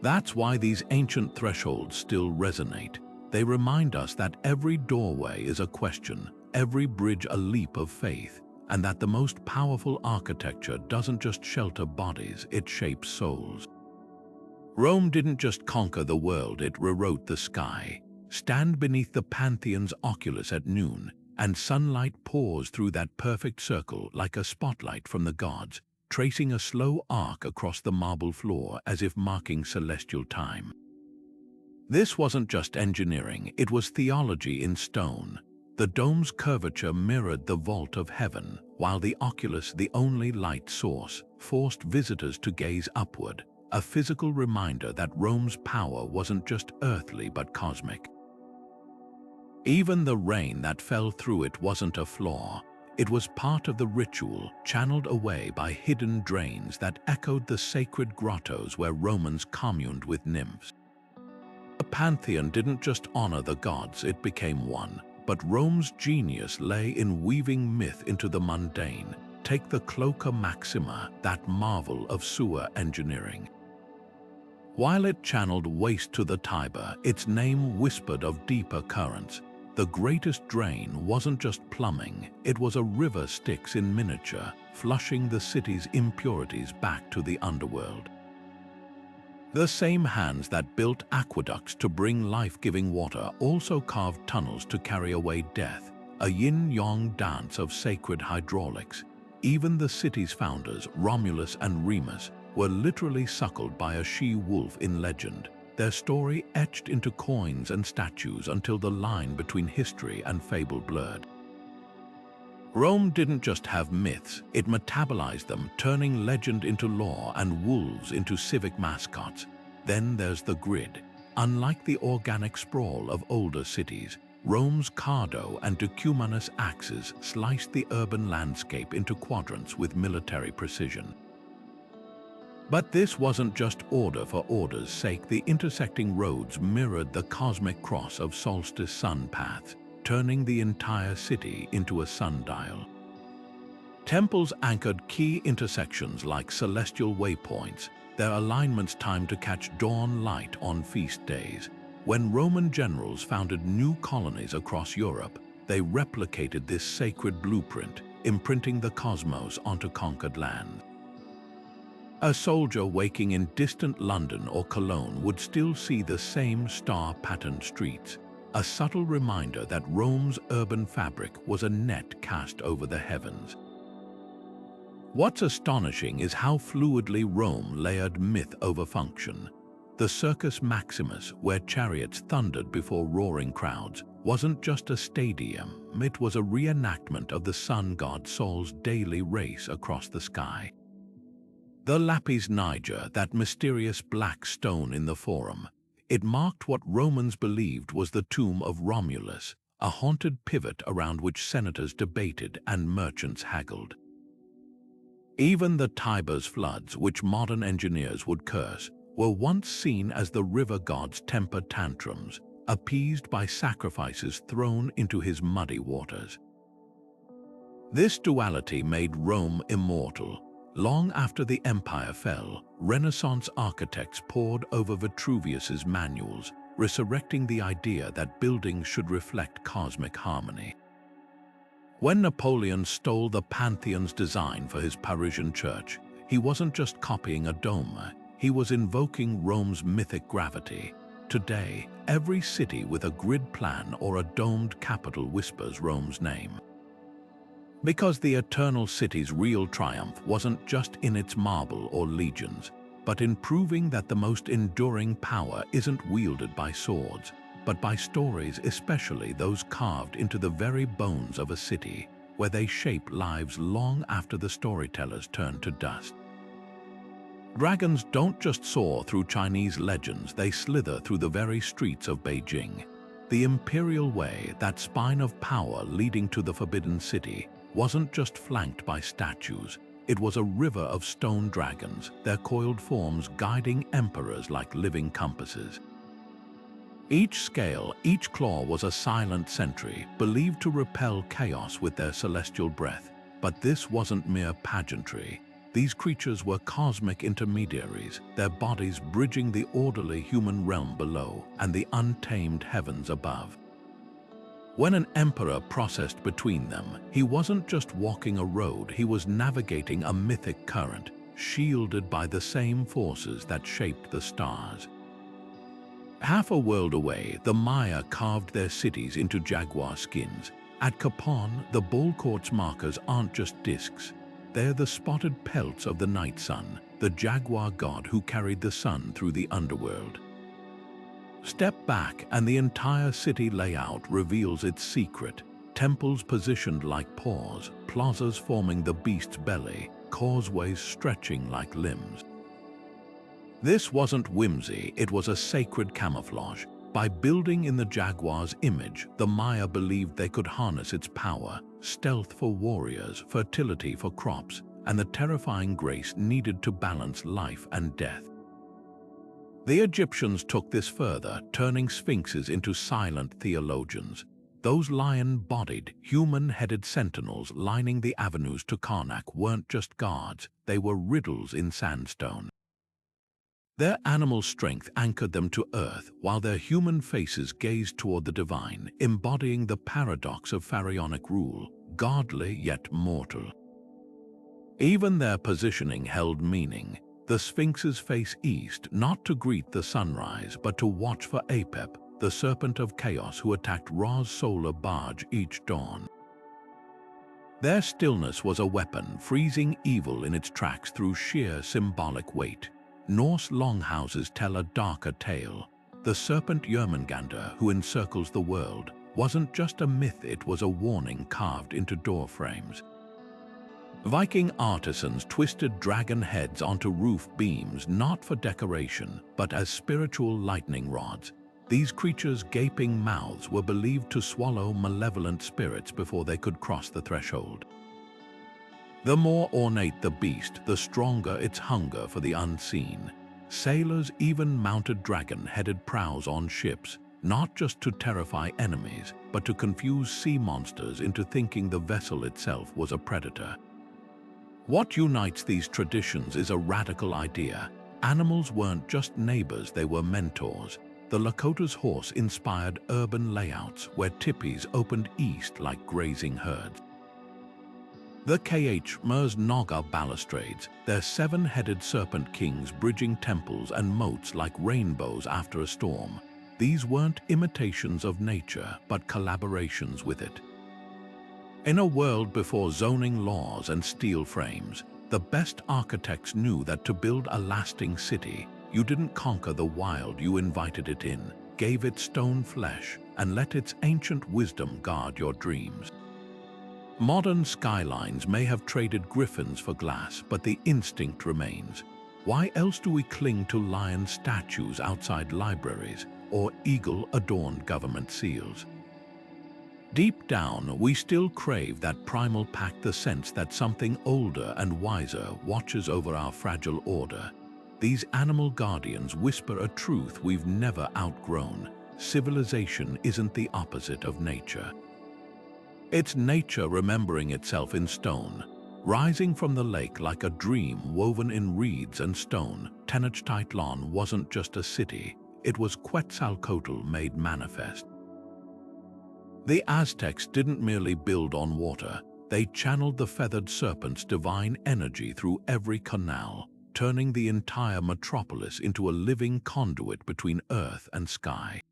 That's why these ancient thresholds still resonate. They remind us that every doorway is a question, every bridge a leap of faith, and that the most powerful architecture doesn't just shelter bodies, it shapes souls. Rome didn't just conquer the world, it rewrote the sky. Stand beneath the Pantheon's oculus at noon, and sunlight pours through that perfect circle like a spotlight from the gods, tracing a slow arc across the marble floor as if marking celestial time. This wasn't just engineering, it was theology in stone. The dome's curvature mirrored the vault of heaven, while the oculus, the only light source, forced visitors to gaze upward, a physical reminder that Rome's power wasn't just earthly but cosmic. Even the rain that fell through it wasn't a flaw. It was part of the ritual, channeled away by hidden drains that echoed the sacred grottos where Romans communed with nymphs. The Pantheon didn't just honor the gods, it became one. But Rome's genius lay in weaving myth into the mundane. Take the Cloaca Maxima, that marvel of sewer engineering. While it channeled waste to the Tiber, its name whispered of deeper currents. The greatest drain wasn't just plumbing, it was a river Styx in miniature, flushing the city's impurities back to the underworld. The same hands that built aqueducts to bring life-giving water also carved tunnels to carry away death, a yin-yang dance of sacred hydraulics. Even the city's founders, Romulus and Remus, were literally suckled by a she-wolf in legend, their story etched into coins and statues until the line between history and fable blurred. Rome didn't just have myths, it metabolized them, turning legend into law and wolves into civic mascots. Then there's the grid. Unlike the organic sprawl of older cities, Rome's cardo and decumanous axes sliced the urban landscape into quadrants with military precision. But this wasn't just order for order's sake. The intersecting roads mirrored the cosmic cross of solstice sun paths, turning the entire city into a sundial. Temples anchored key intersections like celestial waypoints, their alignments timed to catch dawn light on feast days. When Roman generals founded new colonies across Europe, they replicated this sacred blueprint, imprinting the cosmos onto conquered land. A soldier waking in distant London or Cologne would still see the same star-patterned streets, a subtle reminder that Rome's urban fabric was a net cast over the heavens. What's astonishing is how fluidly Rome layered myth over function. The Circus Maximus, where chariots thundered before roaring crowds, wasn't just a stadium, it was a reenactment of the sun god Sol's daily race across the sky. The Lapis Niger, that mysterious black stone in the Forum, it marked what Romans believed was the tomb of Romulus, a haunted pivot around which senators debated and merchants haggled. Even the Tiber's floods, which modern engineers would curse, were once seen as the river god's temper tantrums, appeased by sacrifices thrown into his muddy waters. This duality made Rome immortal. Long after the empire fell, Renaissance architects pored over Vitruvius's manuals, resurrecting the idea that buildings should reflect cosmic harmony. When Napoleon stole the Pantheon's design for his Parisian church, he wasn't just copying a dome, he was invoking Rome's mythic gravity. Today, every city with a grid plan or a domed capital whispers Rome's name. Because the eternal city's real triumph wasn't just in its marble or legions, but in proving that the most enduring power isn't wielded by swords, but by stories, especially those carved into the very bones of a city, where they shape lives long after the storytellers turn to dust. Dragons don't just soar through Chinese legends, they slither through the very streets of Beijing. The Imperial Way, that spine of power leading to the Forbidden City, wasn't just flanked by statues. It was a river of stone dragons, their coiled forms guiding emperors like living compasses. Each scale, each claw was a silent sentry, believed to repel chaos with their celestial breath. But this wasn't mere pageantry. These creatures were cosmic intermediaries, their bodies bridging the orderly human realm below and the untamed heavens above. When an emperor processed between them, he wasn't just walking a road, he was navigating a mythic current, shielded by the same forces that shaped the stars. Half a world away, the Maya carved their cities into jaguar skins. At Capon, the ball court's markers aren't just discs. They're the spotted pelts of the night sun, the jaguar god who carried the sun through the underworld. Step back and the entire city layout reveals its secret. Temples positioned like paws, plazas forming the beast's belly, causeways stretching like limbs. This wasn't whimsy, it was a sacred camouflage. By building in the jaguar's image, the Maya believed they could harness its power, stealth for warriors, fertility for crops, and the terrifying grace needed to balance life and death. The Egyptians took this further, turning sphinxes into silent theologians. Those lion-bodied, human-headed sentinels lining the avenues to Karnak weren't just guards, they were riddles in sandstone. Their animal strength anchored them to earth, while their human faces gazed toward the divine, embodying the paradox of pharaonic rule, godly yet mortal. Even their positioning held meaning. The sphinxes face east, not to greet the sunrise, but to watch for Apep, the serpent of chaos who attacked Ra's solar barge each dawn. Their stillness was a weapon, freezing evil in its tracks through sheer symbolic weight. Norse longhouses tell a darker tale. The serpent Jörmungandr, who encircles the world, wasn't just a myth, it was a warning carved into door frames. Viking artisans twisted dragon heads onto roof beams not for decoration, but as spiritual lightning rods. These creatures' gaping mouths were believed to swallow malevolent spirits before they could cross the threshold. The more ornate the beast, the stronger its hunger for the unseen. Sailors even mounted dragon-headed prows on ships, not just to terrify enemies, but to confuse sea monsters into thinking the vessel itself was a predator. What unites these traditions is a radical idea. Animals weren't just neighbors, they were mentors. The Lakota's horse inspired urban layouts where tipis opened east like grazing herds. The Khmer's Naga balustrades, their seven-headed serpent kings bridging temples and moats like rainbows after a storm. These weren't imitations of nature, but collaborations with it. In a world before zoning laws and steel frames, The best architects knew that to build a lasting city, you didn't conquer the wild, you invited it in, gave it stone flesh, and let its ancient wisdom guard your dreams. Modern skylines may have traded griffins for glass, but the instinct remains. Why else do we cling to lion statues outside libraries or eagle-adorned government seals? Deep down, we still crave that primal pact, the sense that something older and wiser watches over our fragile order. These animal guardians whisper a truth we've never outgrown. Civilization isn't the opposite of nature. It's nature remembering itself in stone. Rising from the lake like a dream woven in reeds and stone, Tenochtitlan wasn't just a city, it was Quetzalcoatl made manifest. The Aztecs didn't merely build on water, they channeled the feathered serpent's divine energy through every canal, turning the entire metropolis into a living conduit between earth and sky.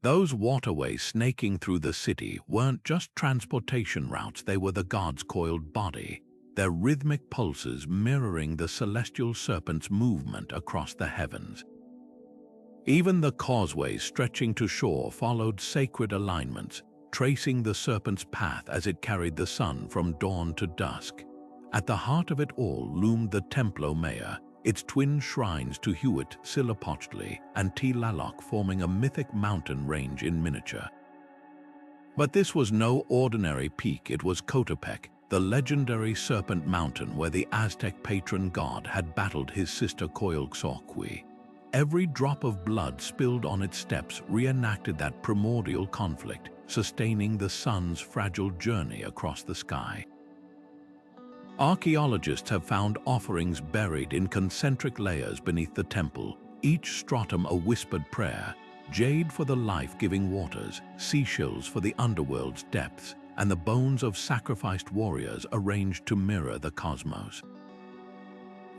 Those waterways snaking through the city weren't just transportation routes, they were the god's coiled body, their rhythmic pulses mirroring the celestial serpent's movement across the heavens. Even the causeways stretching to shore followed sacred alignments, tracing the serpent's path as it carried the sun from dawn to dusk. At the heart of it all loomed the Templo Mayor, its twin shrines to Huitzilopochtli and Tlaloc forming a mythic mountain range in miniature. But this was no ordinary peak, it was Coatepec, the legendary serpent mountain where the Aztec patron god had battled his sister Coyolxauhqui. Every drop of blood spilled on its steps reenacted that primordial conflict, sustaining the sun's fragile journey across the sky. Archaeologists have found offerings buried in concentric layers beneath the temple, each stratum a whispered prayer, jade for the life-giving waters, seashells for the underworld's depths, and the bones of sacrificed warriors arranged to mirror the cosmos.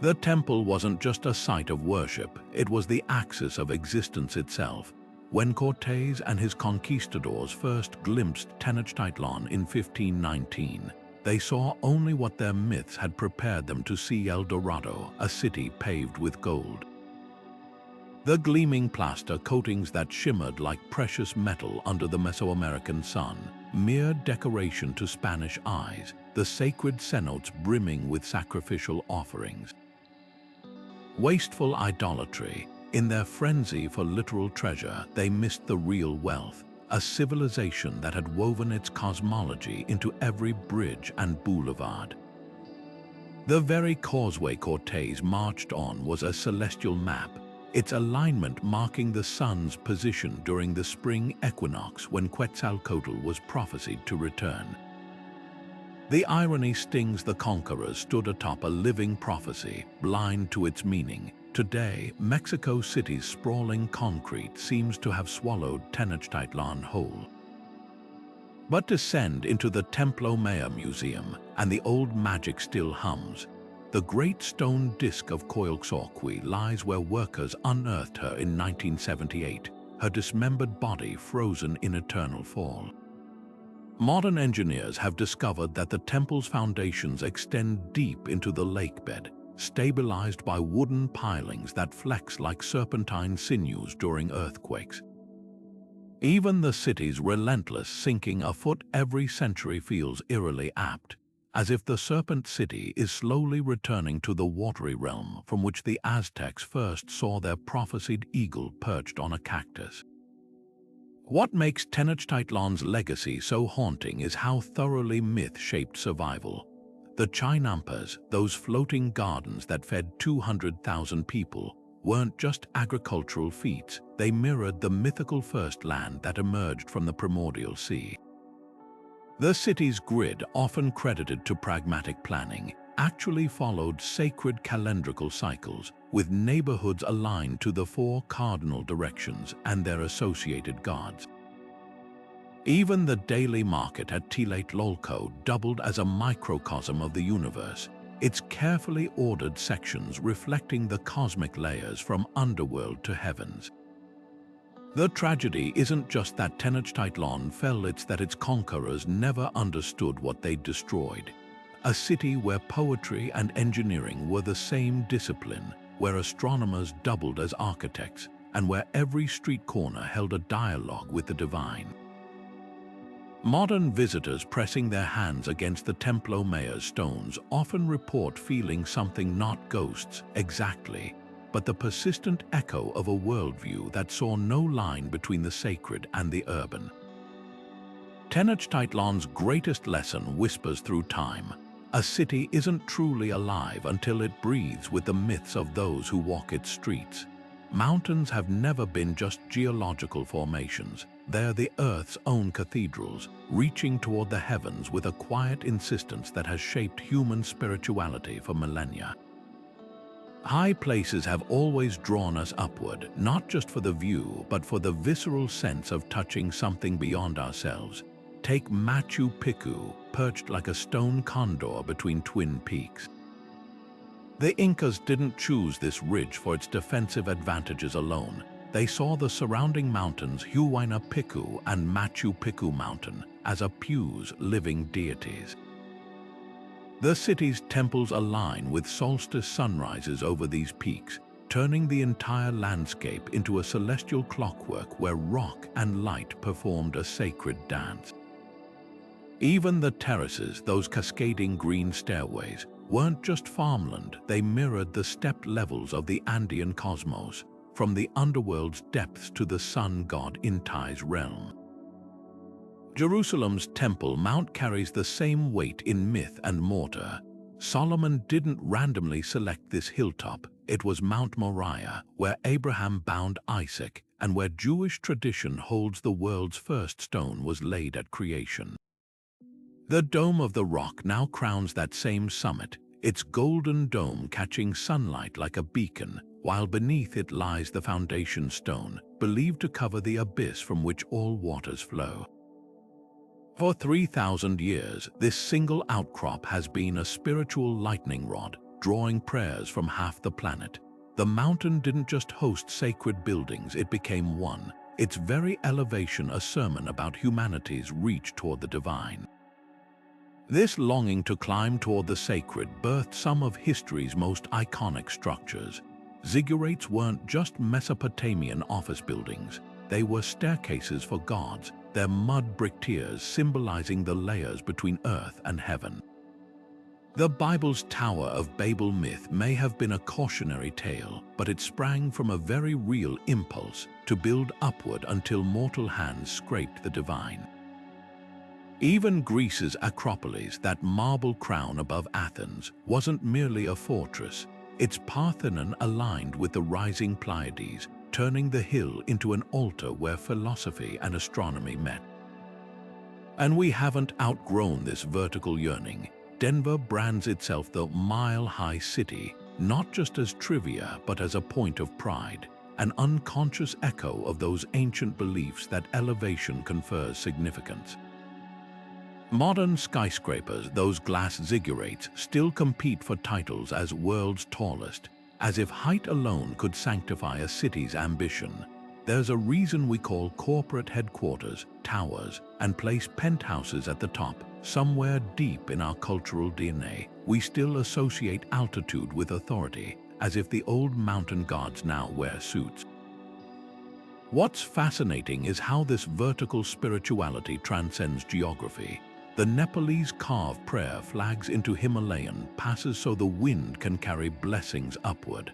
The temple wasn't just a site of worship, it was the axis of existence itself. When Cortés and his conquistadors first glimpsed Tenochtitlan in 1519, they saw only what their myths had prepared them to see: El Dorado, a city paved with gold. The gleaming plaster coatings that shimmered like precious metal under the Mesoamerican sun, mere decoration to Spanish eyes, the sacred cenotes brimming with sacrificial offerings. Wasteful idolatry. In their frenzy for literal treasure, they missed the real wealth, a civilization that had woven its cosmology into every bridge and boulevard. The very causeway Cortés marched on was a celestial map, its alignment marking the sun's position during the spring equinox when Quetzalcoatl was prophesied to return. The irony stings the conquerors stood atop a living prophecy, blind to its meaning. Today, Mexico City's sprawling concrete seems to have swallowed Tenochtitlan whole. But descend into the Templo Mayor Museum, and the old magic still hums. The great stone disk of Coyolxauhqui lies where workers unearthed her in 1978, her dismembered body frozen in eternal fall. Modern engineers have discovered that the temple's foundations extend deep into the lakebed, stabilized by wooden pilings that flex like serpentine sinews during earthquakes. Even the city's relentless sinking a foot every century feels eerily apt, as if the Serpent City is slowly returning to the watery realm from which the Aztecs first saw their prophesied eagle perched on a cactus. What makes Tenochtitlan's legacy so haunting is how thoroughly myth shaped survival. The Chinampas, those floating gardens that fed 200,000 people, weren't just agricultural feats, they mirrored the mythical first land that emerged from the primordial sea. The city's grid, often credited to pragmatic planning, actually followed sacred calendrical cycles, with neighborhoods aligned to the 4 cardinal directions and their associated gods. Even the daily market at Tlatelolco doubled as a microcosm of the universe, its carefully ordered sections reflecting the cosmic layers from underworld to heavens. The tragedy isn't just that Tenochtitlan fell, it's that its conquerors never understood what they'd destroyed. a city where poetry and engineering were the same discipline, where astronomers doubled as architects, and where every street corner held a dialogue with the divine. Modern visitors pressing their hands against the Templo Mayor's stones often report feeling something not ghosts exactly, but the persistent echo of a worldview that saw no line between the sacred and the urban. Tenochtitlan's greatest lesson whispers through time. A city isn't truly alive until it breathes with the myths of those who walk its streets. Mountains have never been just geological formations. They're the Earth's own cathedrals, reaching toward the heavens with a quiet insistence that has shaped human spirituality for millennia. High places have always drawn us upward, not just for the view, but for the visceral sense of touching something beyond ourselves. Take Machu Picchu, perched like a stone condor between twin peaks. The Incas didn't choose this ridge for its defensive advantages alone. They saw the surrounding mountains Huayna Picchu and Machu Picchu Mountain as Apu's living deities. The city's temples align with solstice sunrises over these peaks, turning the entire landscape into a celestial clockwork where rock and light performed a sacred dance. Even the terraces, those cascading green stairways, weren't just farmland. They mirrored the stepped levels of the Andean cosmos, from the underworld's depths to the sun god Intai's realm. Jerusalem's Temple Mount carries the same weight in myth and mortar. Solomon didn't randomly select this hilltop. It was Mount Moriah, where Abraham bound Isaac, and where Jewish tradition holds the world's first stone was laid at creation. The Dome of the Rock now crowns that same summit, its golden dome catching sunlight like a beacon, while beneath it lies the foundation stone, believed to cover the abyss from which all waters flow. For 3,000 years, this single outcrop has been a spiritual lightning rod, drawing prayers from half the planet. The mountain didn't just host sacred buildings, it became one, its very elevation a sermon about humanity's reach toward the divine. This longing to climb toward the sacred birthed some of history's most iconic structures. Ziggurats weren't just Mesopotamian office buildings, they were staircases for gods, their mud brick tiers symbolizing the layers between earth and heaven. The Bible's Tower of Babel myth may have been a cautionary tale, but it sprang from a very real impulse to build upward until mortal hands scraped the divine. Even Greece's Acropolis, that marble crown above Athens, wasn't merely a fortress. Its Parthenon aligned with the rising Pleiades, turning the hill into an altar where philosophy and astronomy met. And we haven't outgrown this vertical yearning. Denver brands itself the mile-high city, not just as trivia but as a point of pride, an unconscious echo of those ancient beliefs that elevation confers significance. Modern skyscrapers, those glass ziggurats, still compete for titles as world's tallest, as if height alone could sanctify a city's ambition. There's a reason we call corporate headquarters towers and place penthouses at the top. Somewhere deep in our cultural DNA, we still associate altitude with authority, as if the old mountain gods now wear suits. What's fascinating is how this vertical spirituality transcends geography. The Nepalese carved prayer flags into Himalayan passes so the wind can carry blessings upward.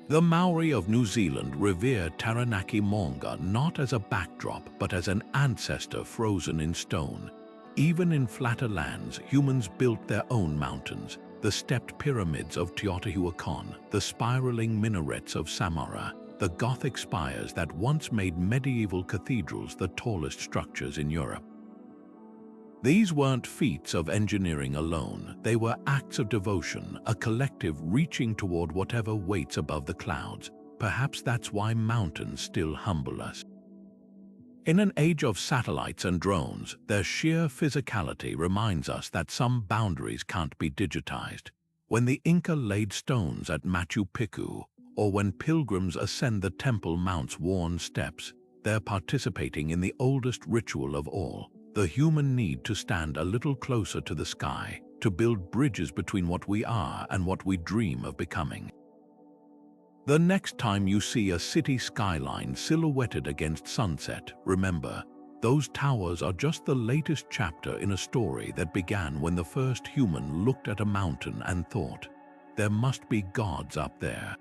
The Maori of New Zealand revere Taranaki Maunga not as a backdrop but as an ancestor frozen in stone. Even in flatter lands, humans built their own mountains. The stepped pyramids of Teotihuacan, the spiraling minarets of Samarra, the Gothic spires that once made medieval cathedrals the tallest structures in Europe. These weren't feats of engineering alone, they were acts of devotion, a collective reaching toward whatever waits above the clouds. Perhaps that's why mountains still humble us. In an age of satellites and drones, their sheer physicality reminds us that some boundaries can't be digitized. When the Inca laid stones at Machu Picchu, or when pilgrims ascend the Temple Mount's worn steps, they're participating in the oldest ritual of all, the human need to stand a little closer to the sky, to build bridges between what we are and what we dream of becoming. The next time you see a city skyline silhouetted against sunset, remember, those towers are just the latest chapter in a story that began when the first human looked at a mountain and thought, there must be gods up there.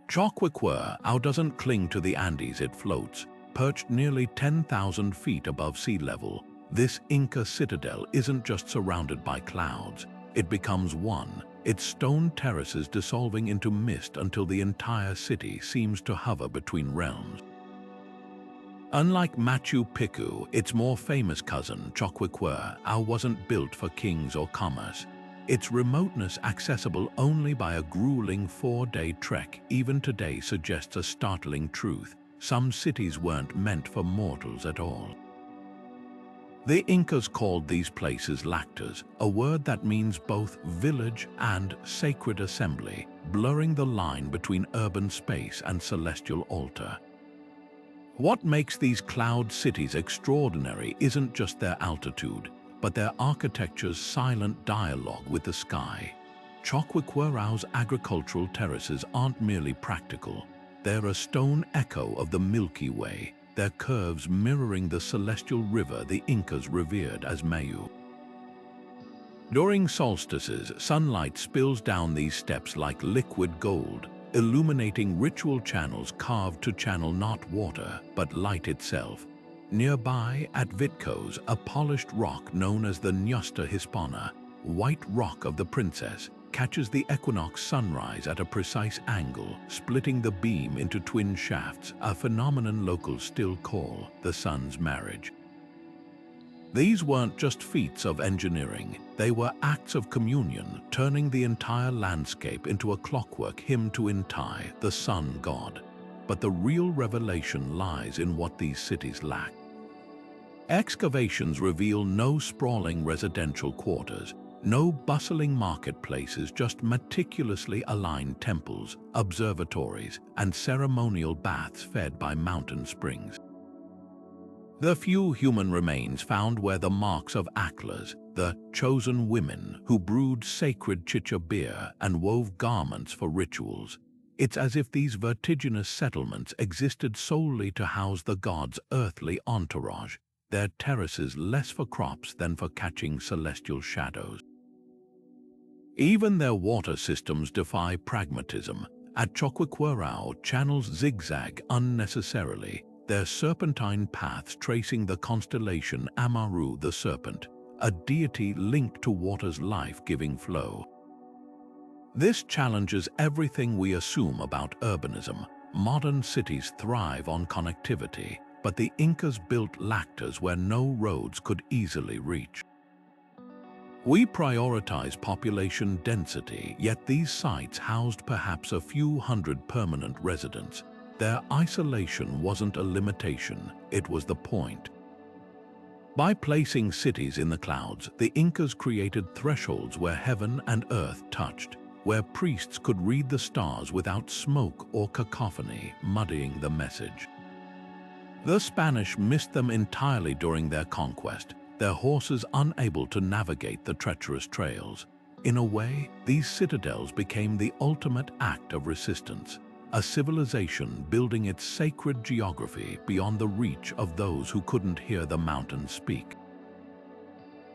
Choqquequirau doesn't cling to the Andes, it floats. Perched nearly 10,000 feet above sea level, this Inca citadel isn't just surrounded by clouds. It becomes one, its stone terraces dissolving into mist until the entire city seems to hover between realms. Unlike Machu Picchu, its more famous cousin, Choqquequirau, wasn't built for kings or commerce. Its remoteness, accessible only by a grueling 4-day trek, even today suggests a startling truth. Some cities weren't meant for mortals at all. The Incas called these places lactas, a word that means both village and sacred assembly, blurring the line between urban space and celestial altar. What makes these cloud cities extraordinary isn't just their altitude, but their architecture's silent dialogue with the sky. Choqquequirau's agricultural terraces aren't merely practical. They're a stone echo of the Milky Way, their curves mirroring the celestial river the Incas revered as Mayu. During solstices, sunlight spills down these steps like liquid gold, illuminating ritual channels carved to channel not water, but light itself. Nearby, at Vitkos, a polished rock known as the Nuestra Hispana, White Rock of the Princess, catches the equinox sunrise at a precise angle, splitting the beam into twin shafts, a phenomenon locals still call the sun's marriage. These weren't just feats of engineering, they were acts of communion, turning the entire landscape into a clockwork hymn to Inti, the sun god. But the real revelation lies in what these cities lack. Excavations reveal no sprawling residential quarters, no bustling marketplaces, just meticulously aligned temples, observatories, and ceremonial baths fed by mountain springs. The few human remains found were the marks of Aklas, the chosen women who brewed sacred chicha beer and wove garments for rituals. It's as if these vertiginous settlements existed solely to house the gods' earthly entourage, their terraces less for crops than for catching celestial shadows. Even their water systems defy pragmatism. At Choqquequirau, channels zigzag unnecessarily, their serpentine paths tracing the constellation Amaru the Serpent, a deity linked to water's life-giving flow. This challenges everything we assume about urbanism. Modern cities thrive on connectivity, but the Incas built lactas where no roads could easily reach. We prioritize population density, yet these sites housed perhaps a few hundred permanent residents. Their isolation wasn't a limitation, it was the point. By placing cities in the clouds, the Incas created thresholds where heaven and earth touched, where priests could read the stars without smoke or cacophony muddying the message. The Spanish missed them entirely during their conquest, their horses unable to navigate the treacherous trails. In a way, these citadels became the ultimate act of resistance, a civilization building its sacred geography beyond the reach of those who couldn't hear the mountains speak.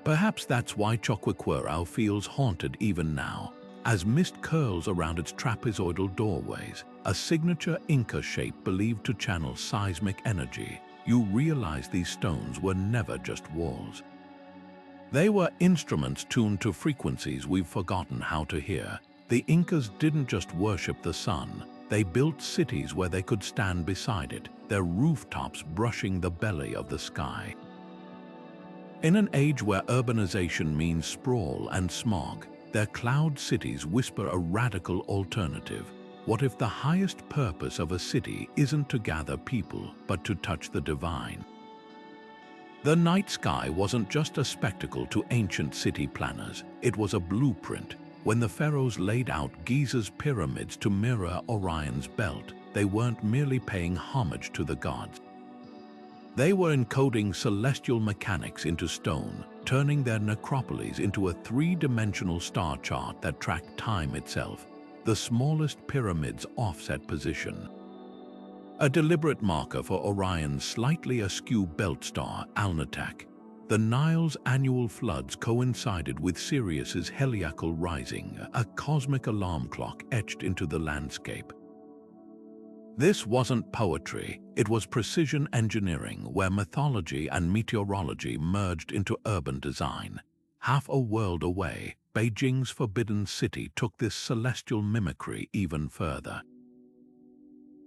Perhaps that's why Choqquequirau feels haunted even now, as mist curls around its trapezoidal doorways, a signature Inca shape believed to channel seismic energy. You realize these stones were never just walls. They were instruments tuned to frequencies we've forgotten how to hear. The Incas didn't just worship the sun, they built cities where they could stand beside it, their rooftops brushing the belly of the sky. In an age where urbanization means sprawl and smog, their cloud cities whisper a radical alternative. What if the highest purpose of a city isn't to gather people, but to touch the divine? The night sky wasn't just a spectacle to ancient city planners, it was a blueprint. When the pharaohs laid out Giza's pyramids to mirror Orion's belt, they weren't merely paying homage to the gods. They were encoding celestial mechanics into stone, turning their necropolis into a three-dimensional star chart that tracked time itself, the smallest pyramid's offset position. A deliberate marker for Orion's slightly askew belt star, Alnitak. The Nile's annual floods coincided with Sirius's heliacal rising, a cosmic alarm clock etched into the landscape. This wasn't poetry, it was precision engineering where mythology and meteorology merged into urban design. Half a world away, Beijing's Forbidden City took this celestial mimicry even further.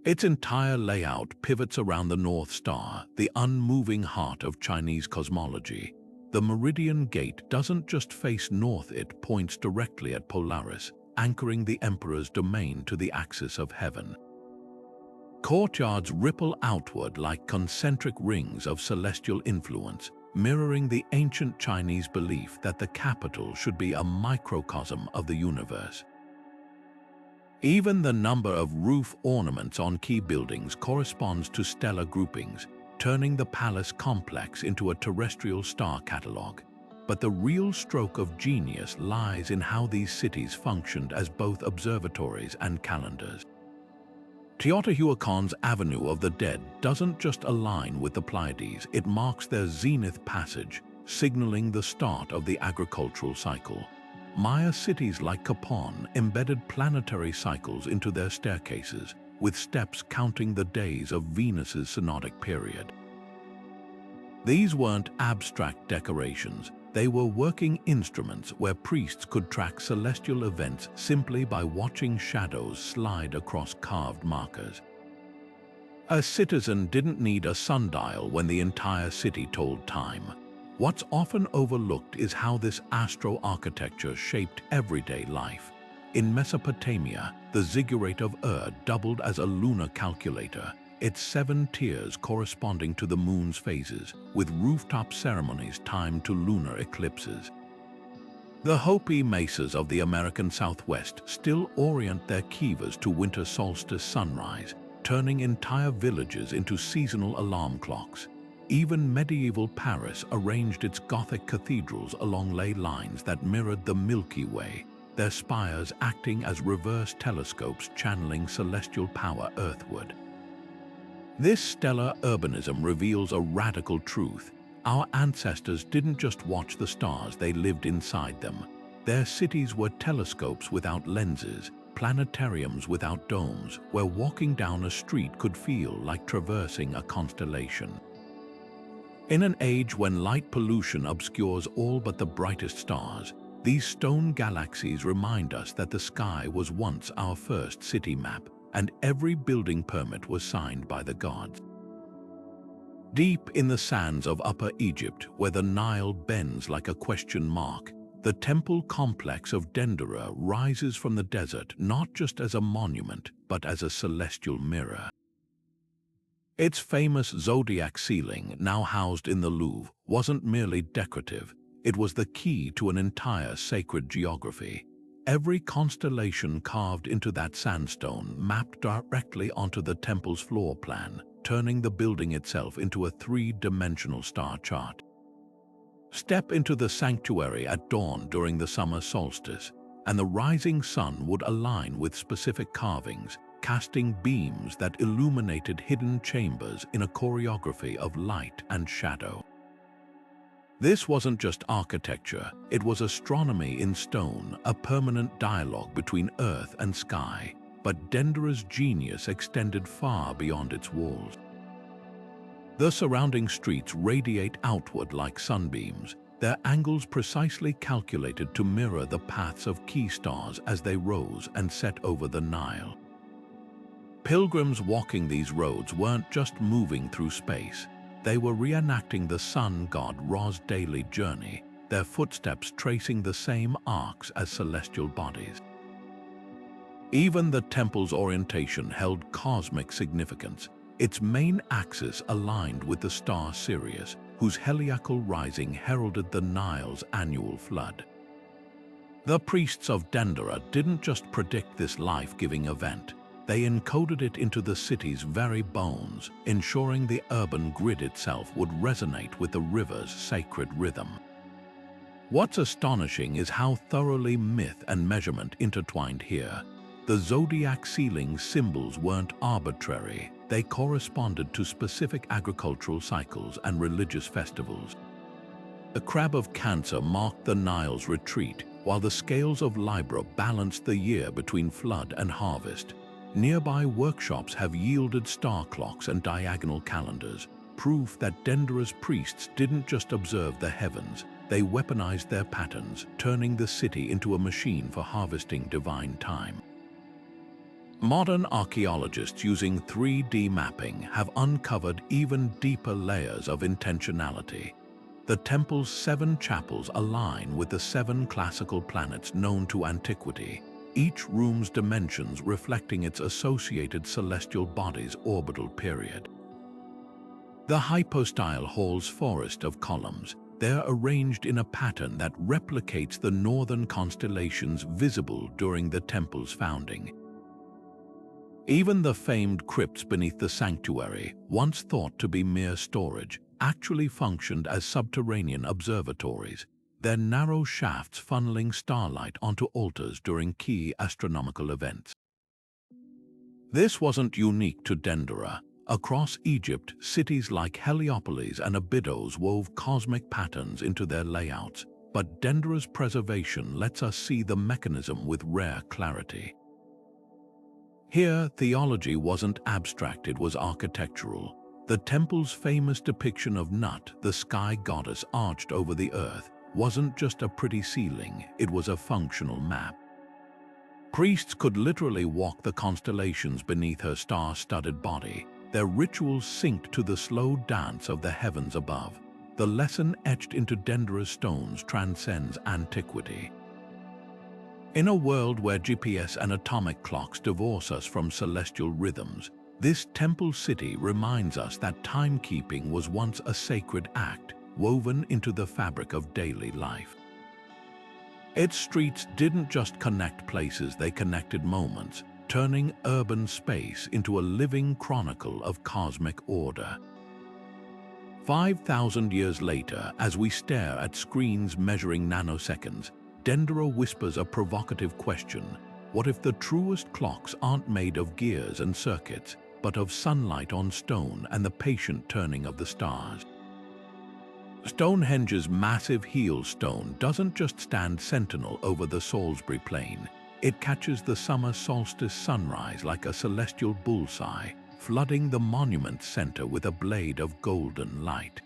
Its entire layout pivots around the North Star, the unmoving heart of Chinese cosmology. The Meridian Gate doesn't just face north, it points directly at Polaris, anchoring the Emperor's domain to the axis of heaven. Courtyards ripple outward like concentric rings of celestial influence, mirroring the ancient Chinese belief that the capital should be a microcosm of the universe. Even the number of roof ornaments on key buildings corresponds to stellar groupings, turning the palace complex into a terrestrial star catalogue. But the real stroke of genius lies in how these cities functioned as both observatories and calendars. Teotihuacan's Avenue of the Dead doesn't just align with the Pleiades, it marks their zenith passage, signaling the start of the agricultural cycle. Maya cities like Capon embedded planetary cycles into their staircases, with steps counting the days of Venus's synodic period. These weren't abstract decorations, they were working instruments where priests could track celestial events simply by watching shadows slide across carved markers. A citizen didn't need a sundial when the entire city told time. What's often overlooked is how this astro-architecture shaped everyday life. In Mesopotamia, the ziggurat of Ur doubled as a lunar calculator, its 7 tiers corresponding to the moon's phases, with rooftop ceremonies timed to lunar eclipses. The Hopi mesas of the American Southwest still orient their kivas to winter solstice sunrise, turning entire villages into seasonal alarm clocks. Even medieval Paris arranged its Gothic cathedrals along ley lines that mirrored the Milky Way, their spires acting as reverse telescopes channeling celestial power earthward. This stellar urbanism reveals a radical truth. Our ancestors didn't just watch the stars, they lived inside them. Their cities were telescopes without lenses, planetariums without domes, where walking down a street could feel like traversing a constellation. In an age when light pollution obscures all but the brightest stars, these stone galaxies remind us that the sky was once our first city map, and every building permit was signed by the gods. Deep in the sands of Upper Egypt, where the Nile bends like a question mark, the temple complex of Dendera rises from the desert not just as a monument, but as a celestial mirror. Its famous zodiac ceiling, now housed in the Louvre, wasn't merely decorative, it was the key to an entire sacred geography. Every constellation carved into that sandstone mapped directly onto the temple's floor plan, turning the building itself into a three-dimensional star chart. Step into the sanctuary at dawn during the summer solstice, and the rising sun would align with specific carvings, casting beams that illuminated hidden chambers in a choreography of light and shadow. This wasn't just architecture, it was astronomy in stone, a permanent dialogue between earth and sky, but Dendera's genius extended far beyond its walls. The surrounding streets radiate outward like sunbeams, their angles precisely calculated to mirror the paths of key stars as they rose and set over the Nile. Pilgrims walking these roads weren't just moving through space, they were reenacting the sun god Ra's daily journey, their footsteps tracing the same arcs as celestial bodies. Even the temple's orientation held cosmic significance, its main axis aligned with the star Sirius, whose heliacal rising heralded the Nile's annual flood. The priests of Dendera didn't just predict this life-giving event, They encoded it into the city's very bones, ensuring the urban grid itself would resonate with the river's sacred rhythm. What's astonishing is how thoroughly myth and measurement intertwined here. The zodiac ceiling symbols weren't arbitrary, they corresponded to specific agricultural cycles and religious festivals. The crab of Cancer marked the Nile's retreat, while the scales of Libra balanced the year between flood and harvest. Nearby workshops have yielded star clocks and diagonal calendars, proof that Dendra's priests didn't just observe the heavens, they weaponized their patterns, turning the city into a machine for harvesting divine time. Modern archaeologists using 3D mapping have uncovered even deeper layers of intentionality. The temple's 7 chapels align with the 7 classical planets known to antiquity, each room's dimensions reflecting its associated celestial body's orbital period. The hypostyle hall's forest of columns, they're arranged in a pattern that replicates the northern constellations visible during the temple's founding. Even the famed crypts beneath the sanctuary, once thought to be mere storage, actually functioned as subterranean observatories, their narrow shafts funneling starlight onto altars during key astronomical events. This wasn't unique to Dendera. Across Egypt, cities like Heliopolis and Abydos wove cosmic patterns into their layouts, but Dendera's preservation lets us see the mechanism with rare clarity. Here, theology wasn't abstract, it was architectural. The temple's famous depiction of Nut, the sky goddess arched over the earth, wasn't just a pretty ceiling, it was a functional map. Priests could literally walk the constellations beneath her star-studded body, their rituals synced to the slow dance of the heavens above. The lesson etched into Dendera's stones transcends antiquity. In a world where GPS and atomic clocks divorce us from celestial rhythms, this temple city reminds us that timekeeping was once a sacred act, woven into the fabric of daily life. Its streets didn't just connect places, they connected moments, turning urban space into a living chronicle of cosmic order. 5,000 years later, as we stare at screens measuring nanoseconds, Dendera whispers a provocative question. What if the truest clocks aren't made of gears and circuits, but of sunlight on stone and the patient turning of the stars? Stonehenge's massive heel stone doesn't just stand sentinel over the Salisbury Plain. It catches the summer solstice sunrise like a celestial bullseye, flooding the monument's center with a blade of golden light.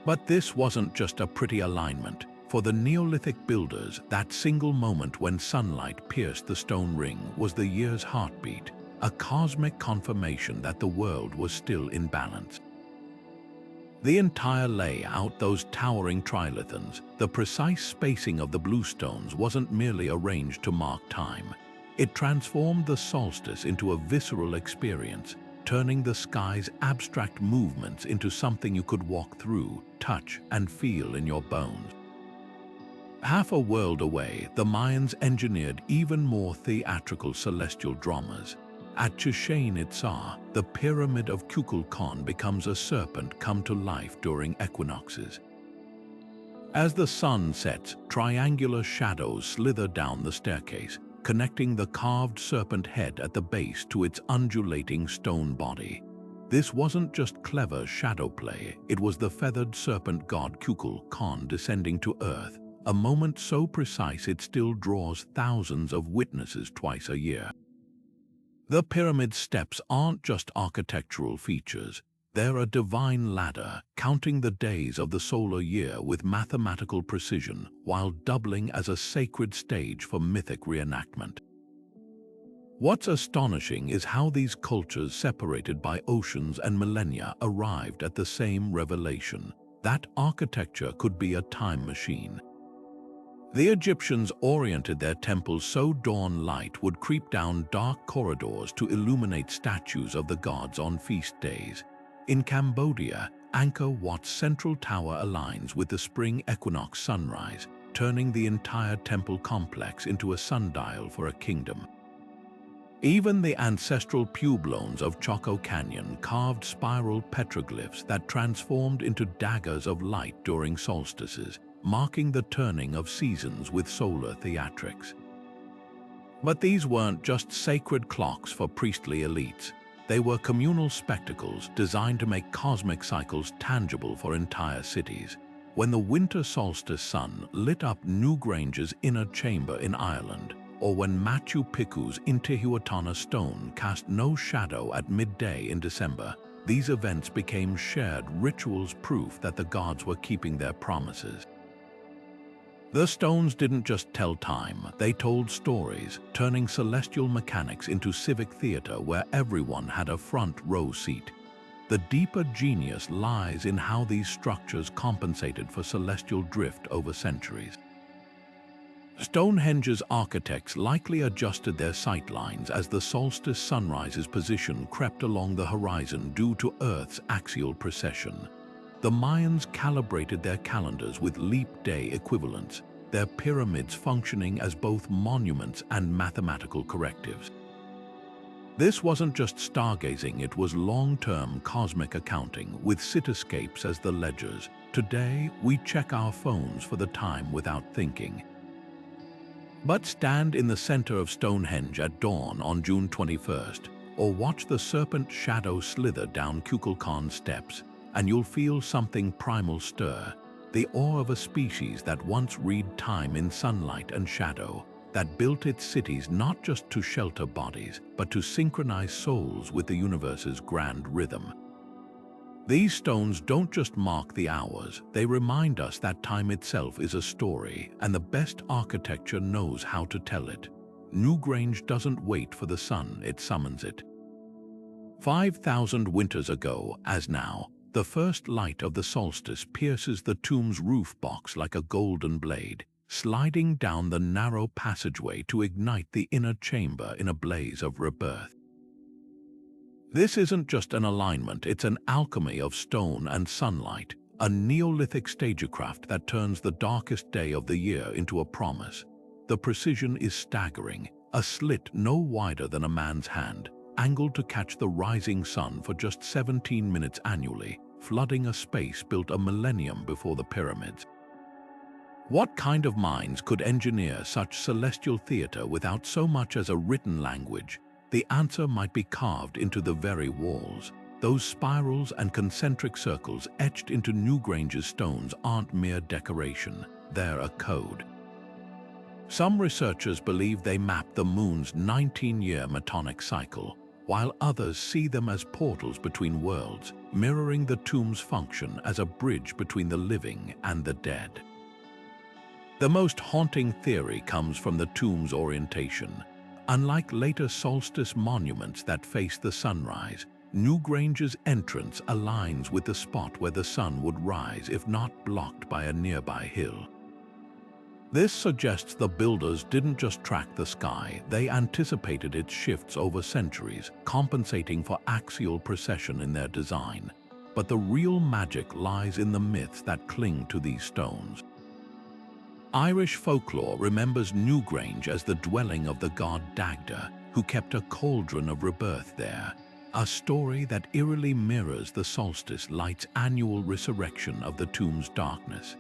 But this wasn't just a pretty alignment. For the Neolithic builders, that single moment when sunlight pierced the stone ring was the year's heartbeat, a cosmic confirmation that the world was still in balance. The entire layout, those towering trilithons, the precise spacing of the bluestones wasn't merely arranged to mark time. It transformed the solstice into a visceral experience, turning the sky's abstract movements into something you could walk through, touch, and feel in your bones. Half a world away, the Mayans engineered even more theatrical celestial dramas. At Chichen Itza, the pyramid of Kukulkan becomes a serpent come to life during equinoxes. As the sun sets, triangular shadows slither down the staircase, connecting the carved serpent head at the base to its undulating stone body. This wasn't just clever shadow play, it was the feathered serpent god Kukulkan descending to earth, a moment so precise it still draws thousands of witnesses twice a year. The pyramid steps aren't just architectural features, they're a divine ladder, counting the days of the solar year with mathematical precision while doubling as a sacred stage for mythic reenactment. What's astonishing is how these cultures separated by oceans and millennia arrived at the same revelation, that architecture could be a time machine. The Egyptians oriented their temples so dawn light would creep down dark corridors to illuminate statues of the gods on feast days. In Cambodia, Angkor Wat's central tower aligns with the spring equinox sunrise, turning the entire temple complex into a sundial for a kingdom. Even the ancestral pueblones of Choco Canyon carved spiral petroglyphs that transformed into daggers of light during solstices, marking the turning of seasons with solar theatrics. But these weren't just sacred clocks for priestly elites. They were communal spectacles designed to make cosmic cycles tangible for entire cities. When the winter solstice sun lit up Newgrange's inner chamber in Ireland, or when Machu Picchu's Intihuatana stone cast no shadow at midday in December, these events became shared rituals, proof that the gods were keeping their promises. The stones didn't just tell time, they told stories, turning celestial mechanics into civic theater where everyone had a front row seat. The deeper genius lies in how these structures compensated for celestial drift over centuries. Stonehenge's architects likely adjusted their sightlines as the solstice sunrise's position crept along the horizon due to Earth's axial precession. The Mayans calibrated their calendars with leap day equivalents, their pyramids functioning as both monuments and mathematical correctives. This wasn't just stargazing, it was long-term cosmic accounting, with cityscapes as the ledgers. Today, we check our phones for the time without thinking. But stand in the center of Stonehenge at dawn on June 21st, or watch the serpent shadow slither down Kukulkan steps, and you'll feel something primal stir, the awe of a species that once read time in sunlight and shadow, that built its cities not just to shelter bodies, but to synchronize souls with the universe's grand rhythm. These stones don't just mark the hours, they remind us that time itself is a story, and the best architecture knows how to tell it. Newgrange doesn't wait for the sun, it summons it. 5,000 winters ago, as now, the first light of the solstice pierces the tomb's roof box like a golden blade, sliding down the narrow passageway to ignite the inner chamber in a blaze of rebirth. This isn't just an alignment, it's an alchemy of stone and sunlight, a Neolithic stagecraft that turns the darkest day of the year into a promise. The precision is staggering, a slit no wider than a man's hand, angled to catch the rising sun for just 17 minutes annually, flooding a space built a millennium before the pyramids. What kind of minds could engineer such celestial theater without so much as a written language? The answer might be carved into the very walls. Those spirals and concentric circles etched into Newgrange's stones aren't mere decoration, they're a code. Some researchers believe they map the moon's 19-year metonic cycle, while others see them as portals between worlds, mirroring the tomb's function as a bridge between the living and the dead. The most haunting theory comes from the tomb's orientation. Unlike later solstice monuments that face the sunrise, Newgrange's entrance aligns with the spot where the sun would rise if not blocked by a nearby hill. This suggests the builders didn't just track the sky, they anticipated its shifts over centuries, compensating for axial precession in their design. But the real magic lies in the myths that cling to these stones. Irish folklore remembers Newgrange as the dwelling of the god Dagda, who kept a cauldron of rebirth there, a story that eerily mirrors the solstice light's annual resurrection of the tomb's darkness.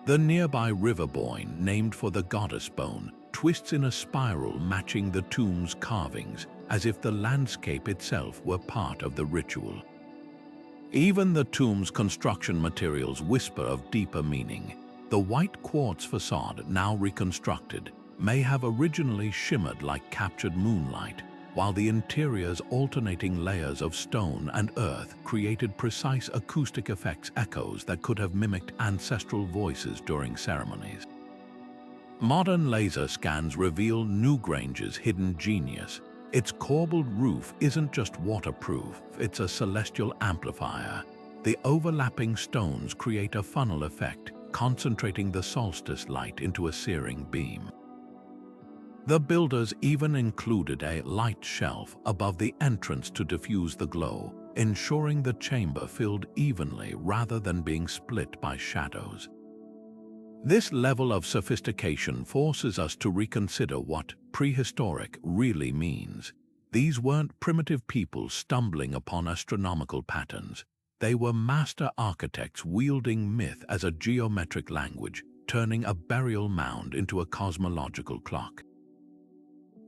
The nearby river Boyne, named for the goddess bone, twists in a spiral matching the tomb's carvings, as if the landscape itself were part of the ritual. Even the tomb's construction materials whisper of deeper meaning. The white quartz facade, now reconstructed, may have originally shimmered like captured moonlight, while the interior's alternating layers of stone and earth created precise acoustic effects, echoes that could have mimicked ancestral voices during ceremonies. Modern laser scans reveal Newgrange's hidden genius. Its corbelled roof isn't just waterproof, it's a celestial amplifier. The overlapping stones create a funnel effect, concentrating the solstice light into a searing beam. The builders even included a light shelf above the entrance to diffuse the glow, ensuring the chamber filled evenly rather than being split by shadows. This level of sophistication forces us to reconsider what prehistoric really means. These weren't primitive people stumbling upon astronomical patterns. They were master architects wielding myth as a geometric language, turning a burial mound into a cosmological clock.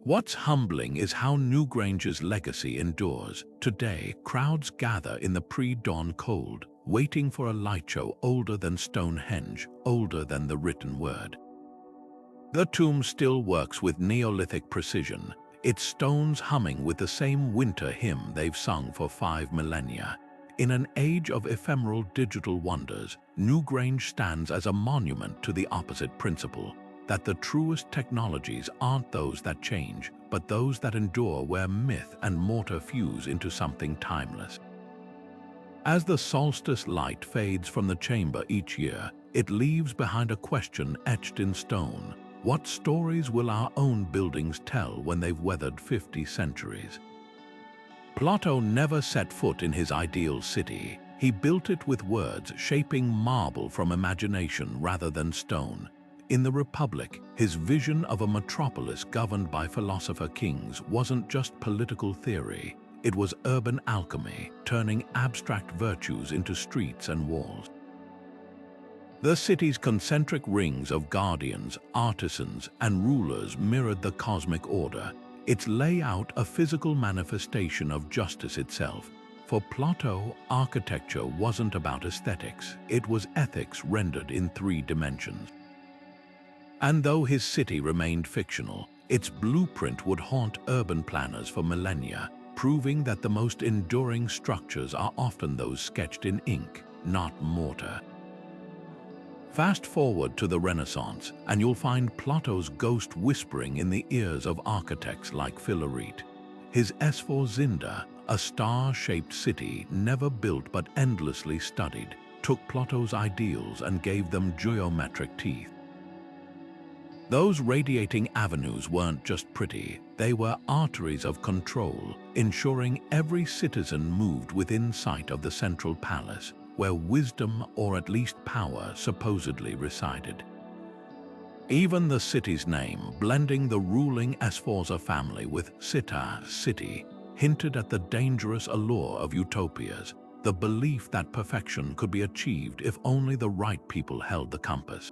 What's humbling is how Newgrange's legacy endures. Today, crowds gather in the pre-dawn cold, waiting for a light show older than Stonehenge, older than the written word. The tomb still works with Neolithic precision, its stones humming with the same winter hymn they've sung for 5 millennia. In an age of ephemeral digital wonders, Newgrange stands as a monument to the opposite principle, that the truest technologies aren't those that change, but those that endure where myth and mortar fuse into something timeless. As the solstice light fades from the chamber each year, it leaves behind a question etched in stone. What stories will our own buildings tell when they've weathered 50 centuries? Plato never set foot in his ideal city. He built it with words, shaping marble from imagination rather than stone. In the Republic, his vision of a metropolis governed by philosopher kings wasn't just political theory. It was urban alchemy, turning abstract virtues into streets and walls. The city's concentric rings of guardians, artisans, and rulers mirrored the cosmic order, its layout a physical manifestation of justice itself. For Plato, architecture wasn't about aesthetics, it was ethics rendered in 3 dimensions. And though his city remained fictional, its blueprint would haunt urban planners for millennia, proving that the most enduring structures are often those sketched in ink, not mortar. Fast forward to the Renaissance, and you'll find Plato's ghost whispering in the ears of architects like Philaret. His Esforzinda, a star-shaped city never built but endlessly studied, took Plato's ideals and gave them geometric teeth. Those radiating avenues weren't just pretty, they were arteries of control, ensuring every citizen moved within sight of the central palace, where wisdom or at least power supposedly resided. Even the city's name, blending the ruling Sforza family with Città, city, hinted at the dangerous allure of utopias, the belief that perfection could be achieved if only the right people held the compass.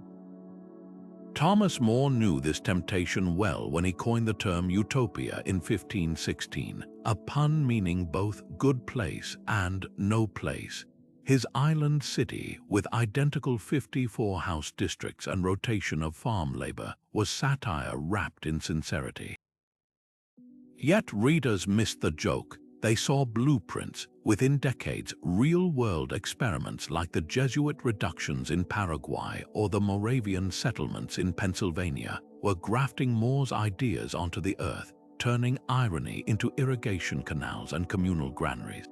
Thomas More knew this temptation well when he coined the term utopia in 1516, a pun meaning both good place and no place. His island city, with identical 54 house districts and rotation of farm labor, was satire wrapped in sincerity. Yet readers missed the joke. They saw blueprints, within decades, real-world experiments like the Jesuit reductions in Paraguay or the Moravian settlements in Pennsylvania were grafting More's ideas onto the earth, turning irony into irrigation canals and communal granaries.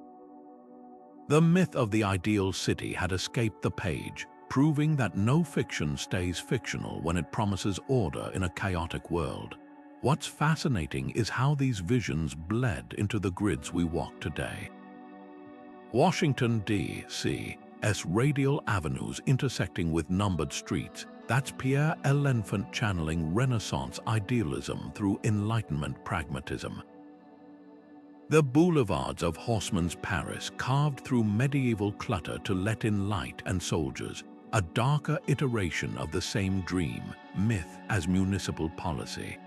The myth of the ideal city had escaped the page, proving that no fiction stays fictional when it promises order in a chaotic world. What's fascinating is how these visions bled into the grids we walk today. Washington, D.C.'s radial avenues intersecting with numbered streets, that's Pierre L'Enfant channeling Renaissance idealism through Enlightenment pragmatism. The boulevards of Haussmann's Paris carved through medieval clutter to let in light and soldiers, a darker iteration of the same dream, myth as municipal policy.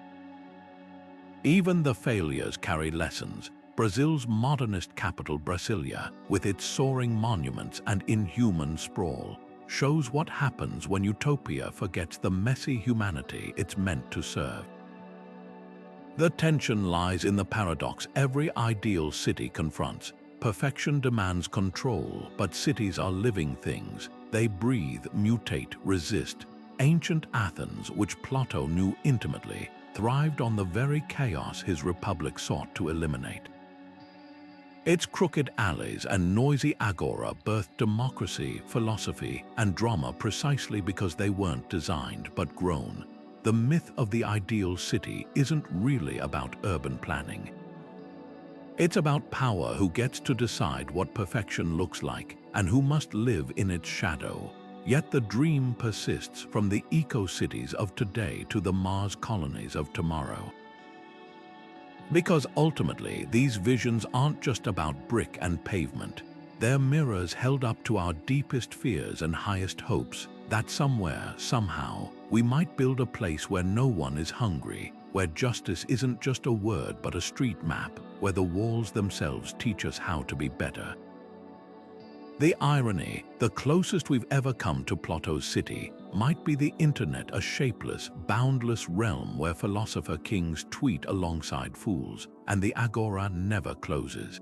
Even the failures carry lessons. Brazil's modernist capital Brasilia, with its soaring monuments and inhuman sprawl, shows what happens when utopia forgets the messy humanity it's meant to serve. The tension lies in the paradox every ideal city confronts. Perfection demands control, but cities are living things. They breathe, mutate, resist. Ancient Athens, which Plato knew intimately, thrived on the very chaos his republic sought to eliminate. Its crooked alleys and noisy agora birthed democracy, philosophy, and drama precisely because they weren't designed but grown. The myth of the ideal city isn't really about urban planning. It's about power, who gets to decide what perfection looks like and who must live in its shadow. Yet the dream persists, from the eco-cities of today to the Mars colonies of tomorrow. Because ultimately, these visions aren't just about brick and pavement. They're mirrors held up to our deepest fears and highest hopes that somewhere, somehow, we might build a place where no one is hungry, where justice isn't just a word but a street map, where the walls themselves teach us how to be better. The irony, the closest we've ever come to Plato's city, might be the internet, a shapeless, boundless realm where philosopher kings tweet alongside fools, and the agora never closes.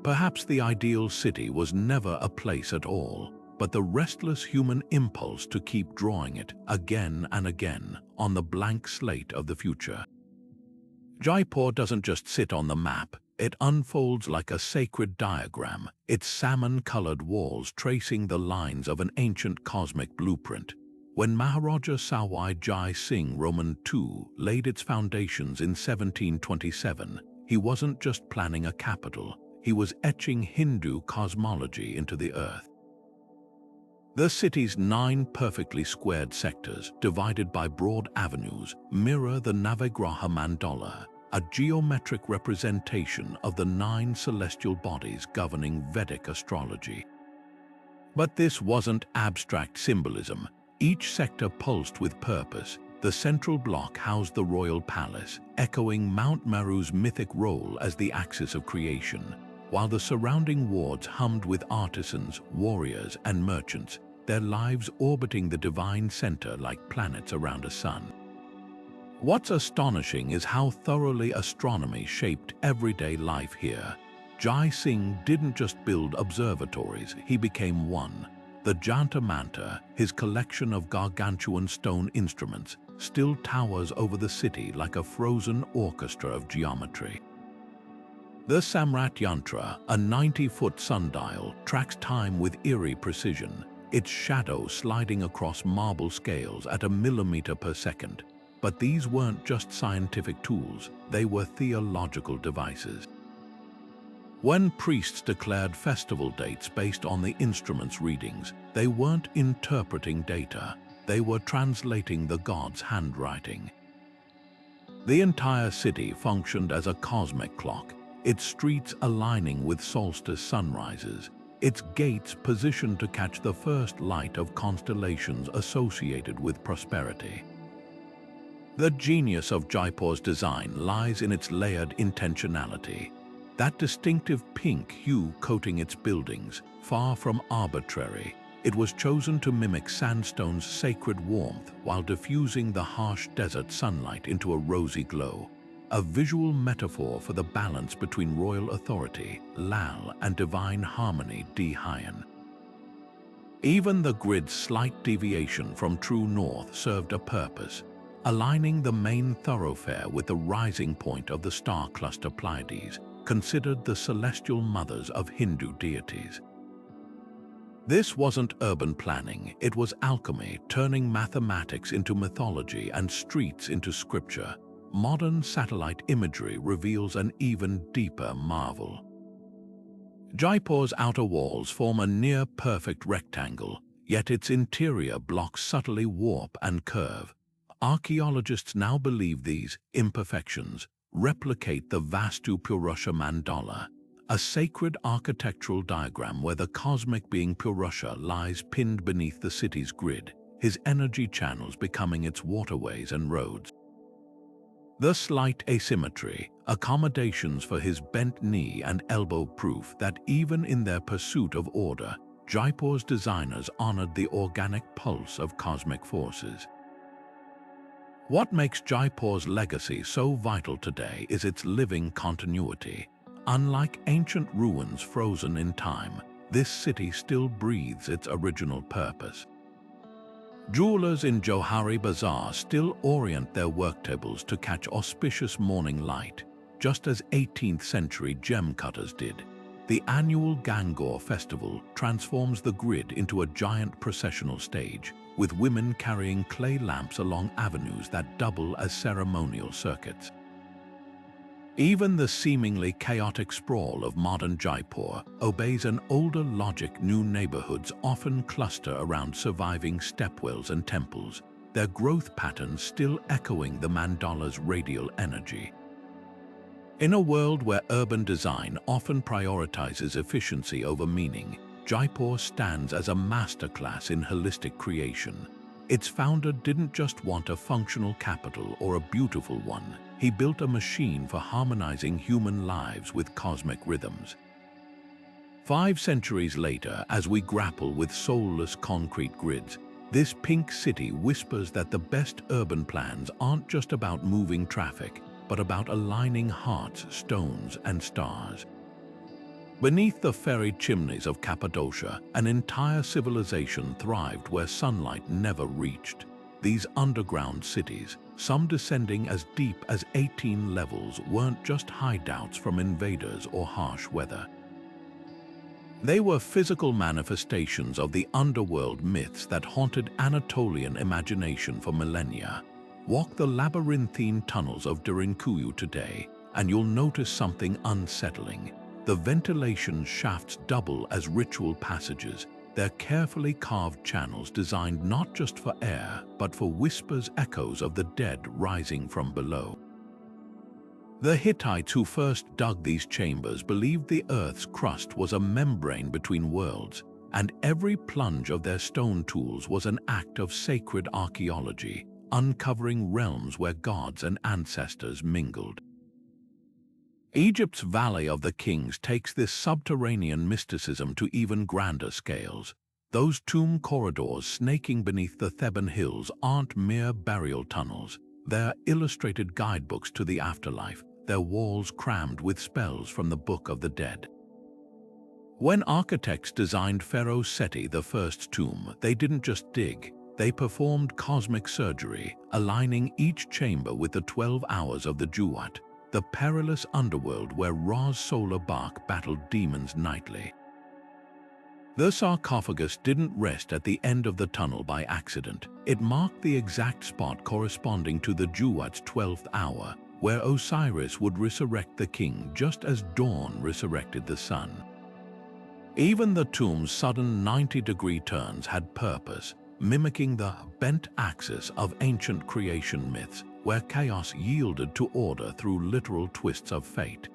Perhaps the ideal city was never a place at all, but the restless human impulse to keep drawing it again and again on the blank slate of the future. Jaipur doesn't just sit on the map, it unfolds like a sacred diagram, its salmon-colored walls tracing the lines of an ancient cosmic blueprint. When Maharaja Sawai Jai Singh Roman II laid its foundations in 1727, he wasn't just planning a capital, he was etching Hindu cosmology into the earth. The city's 9 perfectly squared sectors, divided by broad avenues, mirror the Navagraha mandala, a geometric representation of the 9 celestial bodies governing Vedic astrology. But this wasn't abstract symbolism. Each sector pulsed with purpose. The central block housed the royal palace, echoing Mount Meru's mythic role as the axis of creation, while the surrounding wards hummed with artisans, warriors, and merchants, their lives orbiting the divine center like planets around a sun. What's astonishing is how thoroughly astronomy shaped everyday life here. Jai Singh didn't just build observatories, he became one. The Jantar Mantar, his collection of gargantuan stone instruments, still towers over the city like a frozen orchestra of geometry. The Samrat Yantra, a 90-foot sundial, tracks time with eerie precision, its shadow sliding across marble scales at a millimeter per second. But these weren't just scientific tools, they were theological devices. When priests declared festival dates based on the instrument's readings, they weren't interpreting data, they were translating the gods' handwriting. The entire city functioned as a cosmic clock, its streets aligning with solstice sunrises, its gates positioned to catch the first light of constellations associated with prosperity. The genius of Jaipur's design lies in its layered intentionality. That distinctive pink hue coating its buildings, far from arbitrary, it was chosen to mimic sandstone's sacred warmth while diffusing the harsh desert sunlight into a rosy glow, a visual metaphor for the balance between royal authority, Lal, and divine harmony, Dihayan. Even the grid's slight deviation from true north served a purpose, aligning the main thoroughfare with the rising point of the star cluster Pleiades, considered the celestial mothers of Hindu deities. This wasn't urban planning, it was alchemy, turning mathematics into mythology and streets into scripture. Modern satellite imagery reveals an even deeper marvel. Jaipur's outer walls form a near-perfect rectangle, yet its interior blocks subtly warp and curve. Archaeologists now believe these imperfections replicate the Vastu Purusha mandala, a sacred architectural diagram where the cosmic being Purusha lies pinned beneath the city's grid, his energy channels becoming its waterways and roads. The slight asymmetry, accommodations for his bent knee and elbow proof that even in their pursuit of order, Jaipur's designers honored the organic pulse of cosmic forces. What makes Jaipur's legacy so vital today is its living continuity. Unlike ancient ruins frozen in time, this city still breathes its original purpose. Jewelers in Johari Bazaar still orient their worktables to catch auspicious morning light, just as 18th century gem cutters did. The annual Gangor festival transforms the grid into a giant processional stage, with women carrying clay lamps along avenues that double as ceremonial circuits. Even the seemingly chaotic sprawl of modern Jaipur obeys an older logic. New neighborhoods often cluster around surviving stepwells and temples, their growth patterns still echoing the mandala's radial energy. In a world where urban design often prioritizes efficiency over meaning, Jaipur stands as a masterclass in holistic creation. Its founder didn't just want a functional capital or a beautiful one. He built a machine for harmonizing human lives with cosmic rhythms. 5 centuries later, as we grapple with soulless concrete grids, this pink city whispers that the best urban plans aren't just about moving traffic, but about aligning hearts, stones, and stars. Beneath the ferried chimneys of Cappadocia, an entire civilization thrived where sunlight never reached. These underground cities, some descending as deep as 18 levels, weren't just hideouts from invaders or harsh weather. They were physical manifestations of the underworld myths that haunted Anatolian imagination for millennia. Walk the labyrinthine tunnels of Derinkuyu today, and you'll notice something unsettling. The ventilation shafts double as ritual passages. They're carefully carved channels designed not just for air, but for whispers, echoes of the dead rising from below. The Hittites who first dug these chambers believed the Earth's crust was a membrane between worlds, and every plunge of their stone tools was an act of sacred archaeology, uncovering realms where gods and ancestors mingled. Egypt's Valley of the Kings takes this subterranean mysticism to even grander scales. Those tomb corridors snaking beneath the Theban hills aren't mere burial tunnels. They're illustrated guidebooks to the afterlife, their walls crammed with spells from the Book of the Dead. When architects designed Pharaoh Seti I's tomb, they didn't just dig. They performed cosmic surgery, aligning each chamber with the 12 hours of the Juwat, the perilous underworld where Ra's solar bark battled demons nightly. The sarcophagus didn't rest at the end of the tunnel by accident. It marked the exact spot corresponding to the Juwat's 12th hour, where Osiris would resurrect the king just as dawn resurrected the sun. Even the tomb's sudden 90-degree turns had purpose, mimicking the bent axis of ancient creation myths, where chaos yielded to order through literal twists of fate.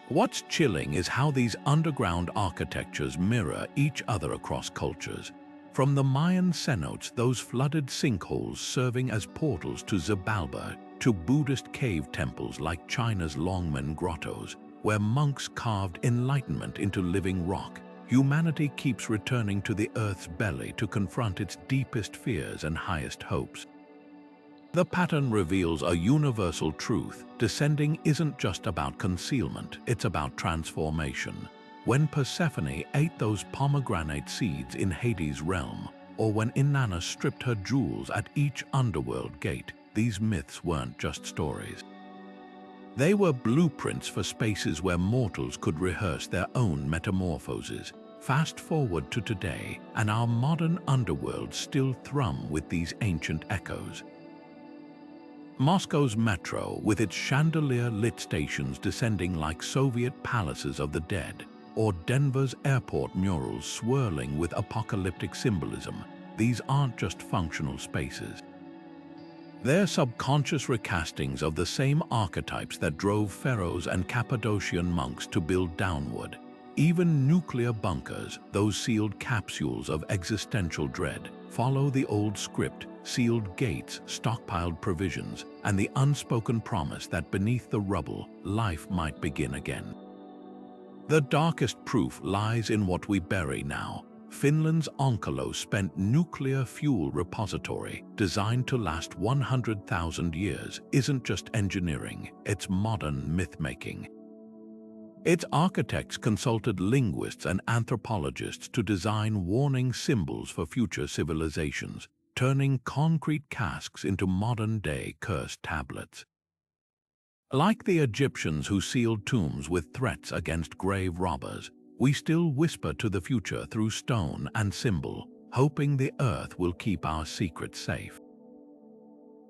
What's chilling is how these underground architectures mirror each other across cultures. From the Mayan cenotes, those flooded sinkholes serving as portals to Xibalba, to Buddhist cave temples like China's Longmen grottos, where monks carved enlightenment into living rock, humanity keeps returning to the Earth's belly to confront its deepest fears and highest hopes. The pattern reveals a universal truth. Descending isn't just about concealment, it's about transformation. When Persephone ate those pomegranate seeds in Hades' realm, or when Inanna stripped her jewels at each underworld gate, these myths weren't just stories. They were blueprints for spaces where mortals could rehearse their own metamorphoses. Fast forward to today, and our modern underworlds still thrum with these ancient echoes. Moscow's metro, with its chandelier-lit stations descending like Soviet palaces of the dead, or Denver's airport murals swirling with apocalyptic symbolism, these aren't just functional spaces. They're subconscious recastings of the same archetypes that drove pharaohs and Cappadocian monks to build downward. Even nuclear bunkers, those sealed capsules of existential dread, follow the old script: sealed gates, stockpiled provisions, and the unspoken promise that beneath the rubble, life might begin again. The darkest proof lies in what we bury now. Finland's Onkalo spent nuclear fuel repository, designed to last 100,000 years, isn't just engineering, it's modern myth-making. Its architects consulted linguists and anthropologists to design warning symbols for future civilizations, turning concrete casks into modern-day cursed tablets. Like the Egyptians who sealed tombs with threats against grave robbers, we still whisper to the future through stone and symbol, hoping the earth will keep our secrets safe.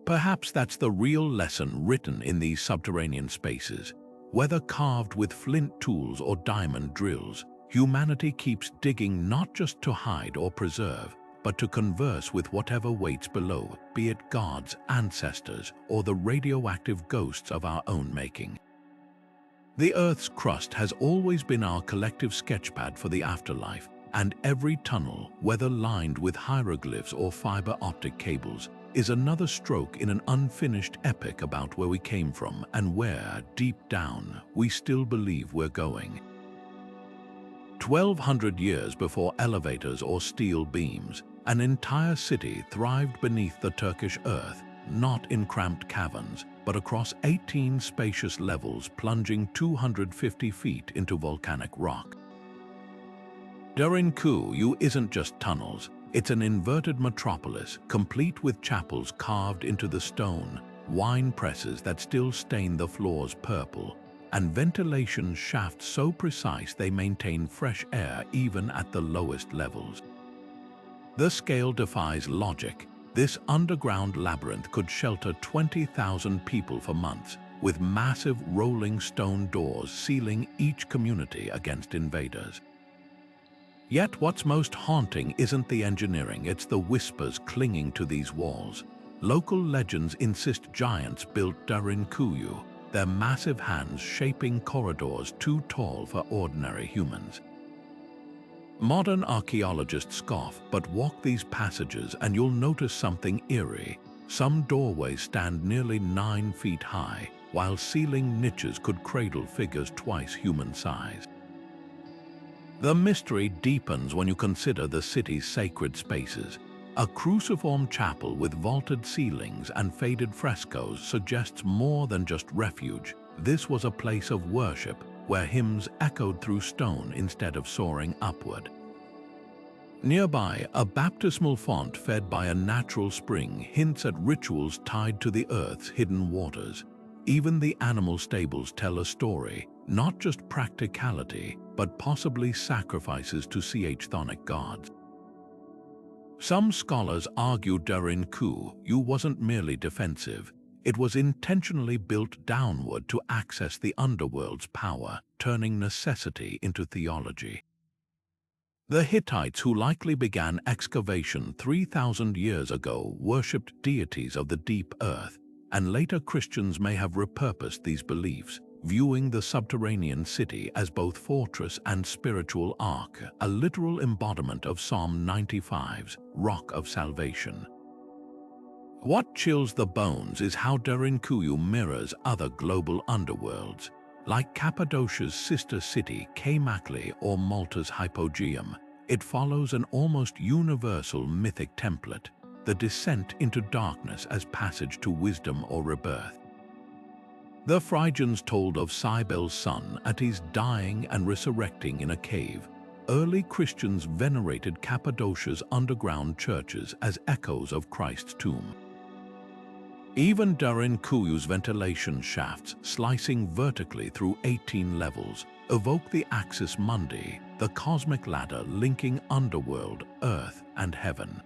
Perhaps that's the real lesson written in these subterranean spaces. Whether carved with flint tools or diamond drills, humanity keeps digging not just to hide or preserve, but to converse with whatever waits below, be it gods, ancestors, or the radioactive ghosts of our own making. The Earth's crust has always been our collective sketchpad for the afterlife, and every tunnel, whether lined with hieroglyphs or fiber optic cables, is another stroke in an unfinished epic about where we came from and where, deep down, we still believe we're going. 1,200 years before elevators or steel beams, an entire city thrived beneath the Turkish earth, not in cramped caverns, but across 18 spacious levels plunging 250 feet into volcanic rock. Derinkuyu isn't just tunnels, it's an inverted metropolis, complete with chapels carved into the stone, wine presses that still stain the floors purple, and ventilation shafts so precise they maintain fresh air even at the lowest levels. The scale defies logic. This underground labyrinth could shelter 20,000 people for months, with massive rolling stone doors sealing each community against invaders. Yet what's most haunting isn't the engineering, it's the whispers clinging to these walls. Local legends insist giants built Derinkuyu, their massive hands shaping corridors too tall for ordinary humans. Modern archaeologists scoff, but walk these passages and you'll notice something eerie. Some doorways stand nearly 9 feet high, while ceiling niches could cradle figures twice human size. The mystery deepens when you consider the city's sacred spaces. A cruciform chapel with vaulted ceilings and faded frescoes suggests more than just refuge. This was a place of worship, where hymns echoed through stone instead of soaring upward. Nearby, a baptismal font fed by a natural spring hints at rituals tied to the earth's hidden waters. Even the animal stables tell a story, not just practicality, but possibly sacrifices to chthonic gods. Some scholars argue Derinkuyu wasn't merely defensive. It was intentionally built downward to access the underworld's power, turning necessity into theology. The Hittites, who likely began excavation 3,000 years ago, worshipped deities of the deep earth, and later Christians may have repurposed these beliefs, viewing the subterranean city as both fortress and spiritual ark, a literal embodiment of Psalm 95's Rock of Salvation. What chills the bones is how Derinkuyu mirrors other global underworlds, like Cappadocia's sister city Kaymakli or Malta's Hypogeum. It follows an almost universal mythic template, the descent into darkness as passage to wisdom or rebirth. The Phrygians told of Cybele's son at his dying and resurrecting in a cave. Early Christians venerated Cappadocia's underground churches as echoes of Christ's tomb. Even Derinkuyu's ventilation shafts, slicing vertically through 18 levels, evoke the axis mundi, the cosmic ladder linking underworld, earth, and heaven.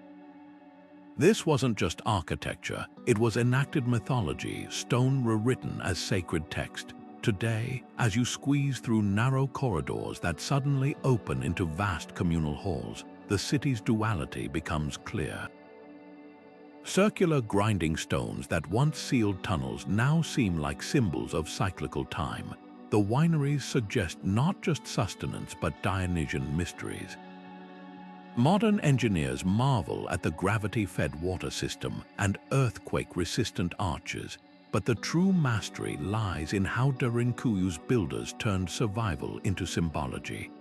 This wasn't just architecture, it was enacted mythology, stone rewritten as sacred text. Today, as you squeeze through narrow corridors that suddenly open into vast communal halls, the city's duality becomes clear. Circular grinding stones that once sealed tunnels now seem like symbols of cyclical time. The wineries suggest not just sustenance but Dionysian mysteries. Modern engineers marvel at the gravity-fed water system and earthquake-resistant arches, but the true mastery lies in how Derinkuyu's builders turned survival into symbology.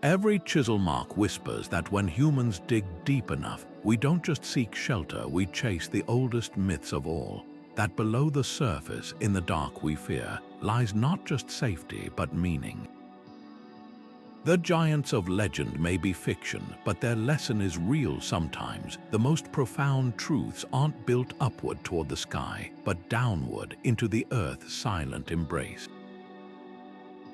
Every chisel mark whispers that when humans dig deep enough, we don't just seek shelter, we chase the oldest myths of all, that below the surface, in the dark we fear, lies not just safety but meaning. The giants of legend may be fiction, but their lesson is real sometimes. The most profound truths aren't built upward toward the sky, but downward into the earth's silent embrace.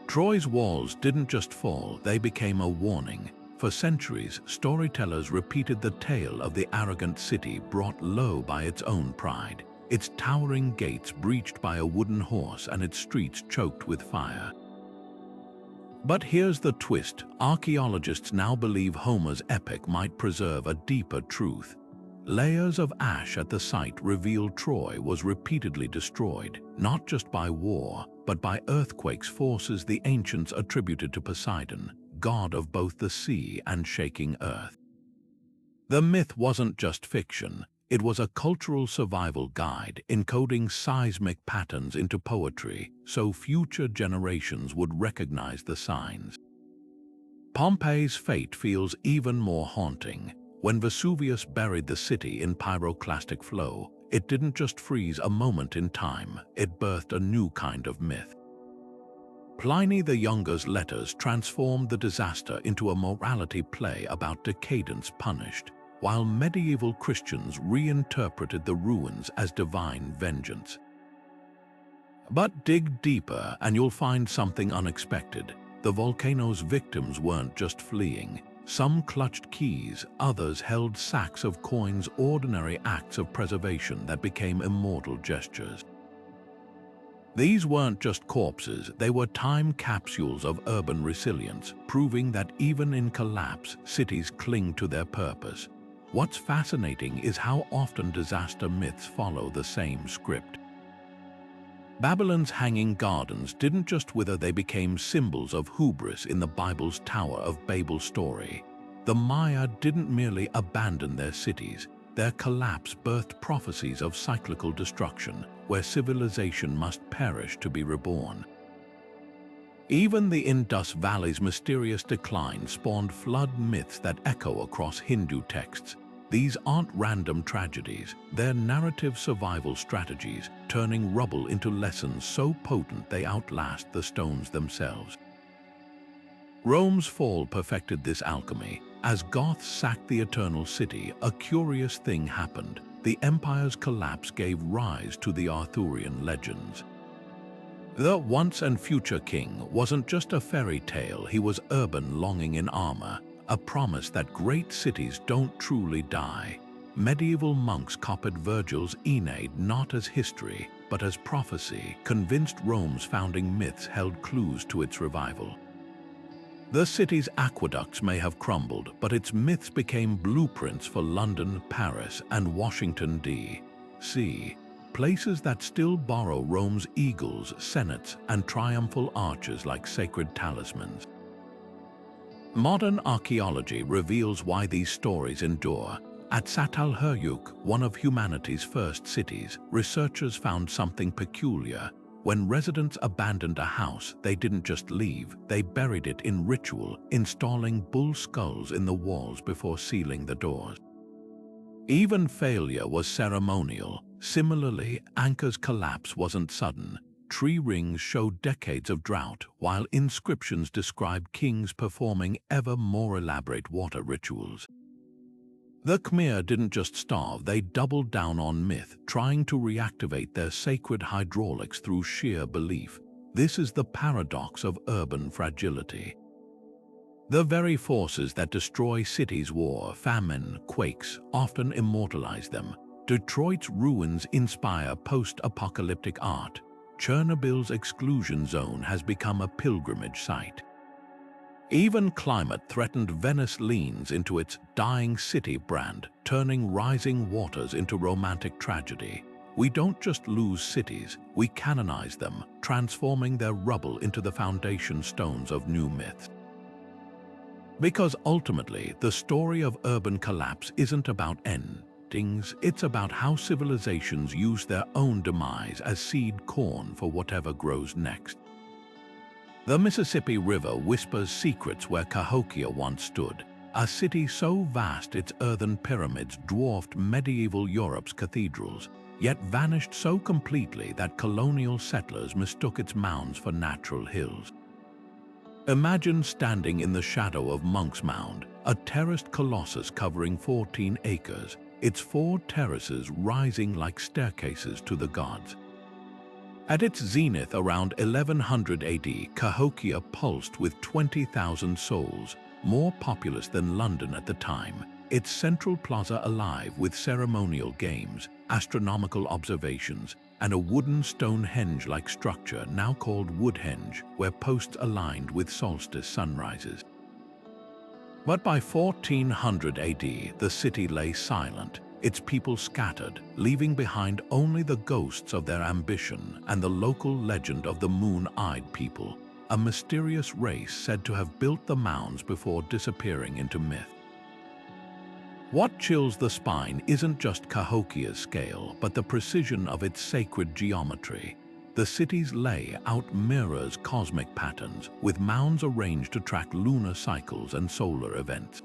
Troy's walls didn't just fall, they became a warning. For centuries, storytellers repeated the tale of the arrogant city brought low by its own pride, its towering gates breached by a wooden horse and its streets choked with fire. But here's the twist. Archaeologists now believe Homer's epic might preserve a deeper truth. Layers of ash at the site reveal Troy was repeatedly destroyed, not just by war, but by earthquakes, forces the ancients attributed to Poseidon, god of both the sea and shaking earth. The myth wasn't just fiction, it was a cultural survival guide encoding seismic patterns into poetry so future generations would recognize the signs. Pompeii's fate feels even more haunting. When Vesuvius buried the city in pyroclastic flow, it didn't just freeze a moment in time, it birthed a new kind of myth. Pliny the Younger's letters transformed the disaster into a morality play about decadence punished, while medieval Christians reinterpreted the ruins as divine vengeance. But dig deeper and you'll find something unexpected. The volcano's victims weren't just fleeing. Some clutched keys, others held sacks of coins, ordinary acts of preservation that became immortal gestures. These weren't just corpses, they were time capsules of urban resilience, proving that even in collapse, cities cling to their purpose. What's fascinating is how often disaster myths follow the same script. Babylon's hanging gardens didn't just wither, they became symbols of hubris in the Bible's Tower of Babel story. The Maya didn't merely abandon their cities, their collapse birthed prophecies of cyclical destruction, where civilization must perish to be reborn. Even the Indus Valley's mysterious decline spawned flood myths that echo across Hindu texts. These aren't random tragedies, they're narrative survival strategies, turning rubble into lessons so potent they outlast the stones themselves. Rome's fall perfected this alchemy. As Goths sacked the Eternal City, a curious thing happened. The empire's collapse gave rise to the Arthurian legends. The once and future king wasn't just a fairy tale, he was urban longing in armor, a promise that great cities don't truly die. Medieval monks copied Virgil's Aeneid not as history, but as prophecy, convinced Rome's founding myths held clues to its revival. The city's aqueducts may have crumbled, but its myths became blueprints for London, Paris, and Washington, D.C., places that still borrow Rome's eagles, senates, and triumphal arches like sacred talismans. Modern archaeology reveals why these stories endure. At Çatalhöyük, one of humanity's first cities, researchers found something peculiar. When residents abandoned a house, they didn't just leave, they buried it in ritual, installing bull skulls in the walls before sealing the doors. Even failure was ceremonial. Similarly, Angkor's collapse wasn't sudden. Tree rings showed decades of drought, while inscriptions described kings performing ever more elaborate water rituals. The Khmer didn't just starve, they doubled down on myth, trying to reactivate their sacred hydraulics through sheer belief. This is the paradox of urban fragility. The very forces that destroy cities, war, famine, quakes, often immortalize them. Detroit's ruins inspire post-apocalyptic art. Chernobyl's exclusion zone has become a pilgrimage site. Even climate-threatened Venice leans into its dying city brand, turning rising waters into romantic tragedy. We don't just lose cities, we canonize them, transforming their rubble into the foundation stones of new myths. Because ultimately, the story of urban collapse isn't about endings, it's about how civilizations use their own demise as seed corn for whatever grows next. The Mississippi River whispers secrets where Cahokia once stood, a city so vast its earthen pyramids dwarfed medieval Europe's cathedrals, yet vanished so completely that colonial settlers mistook its mounds for natural hills. Imagine standing in the shadow of Monk's Mound, a terraced colossus covering 14 acres, its 4 terraces rising like staircases to the gods. At its zenith around 1100 AD, Cahokia pulsed with 20,000 souls, more populous than London at the time, its central plaza alive with ceremonial games, astronomical observations, and a wooden Stonehenge-like structure now called Woodhenge, where posts aligned with solstice sunrises. But by 1400 AD, the city lay silent. its people scattered, leaving behind only the ghosts of their ambition and the local legend of the moon-eyed people, a mysterious race said to have built the mounds before disappearing into myth. What chills the spine isn't just Cahokia's scale, but the precision of its sacred geometry. The city's layout mirrors cosmic patterns, with mounds arranged to track lunar cycles and solar events.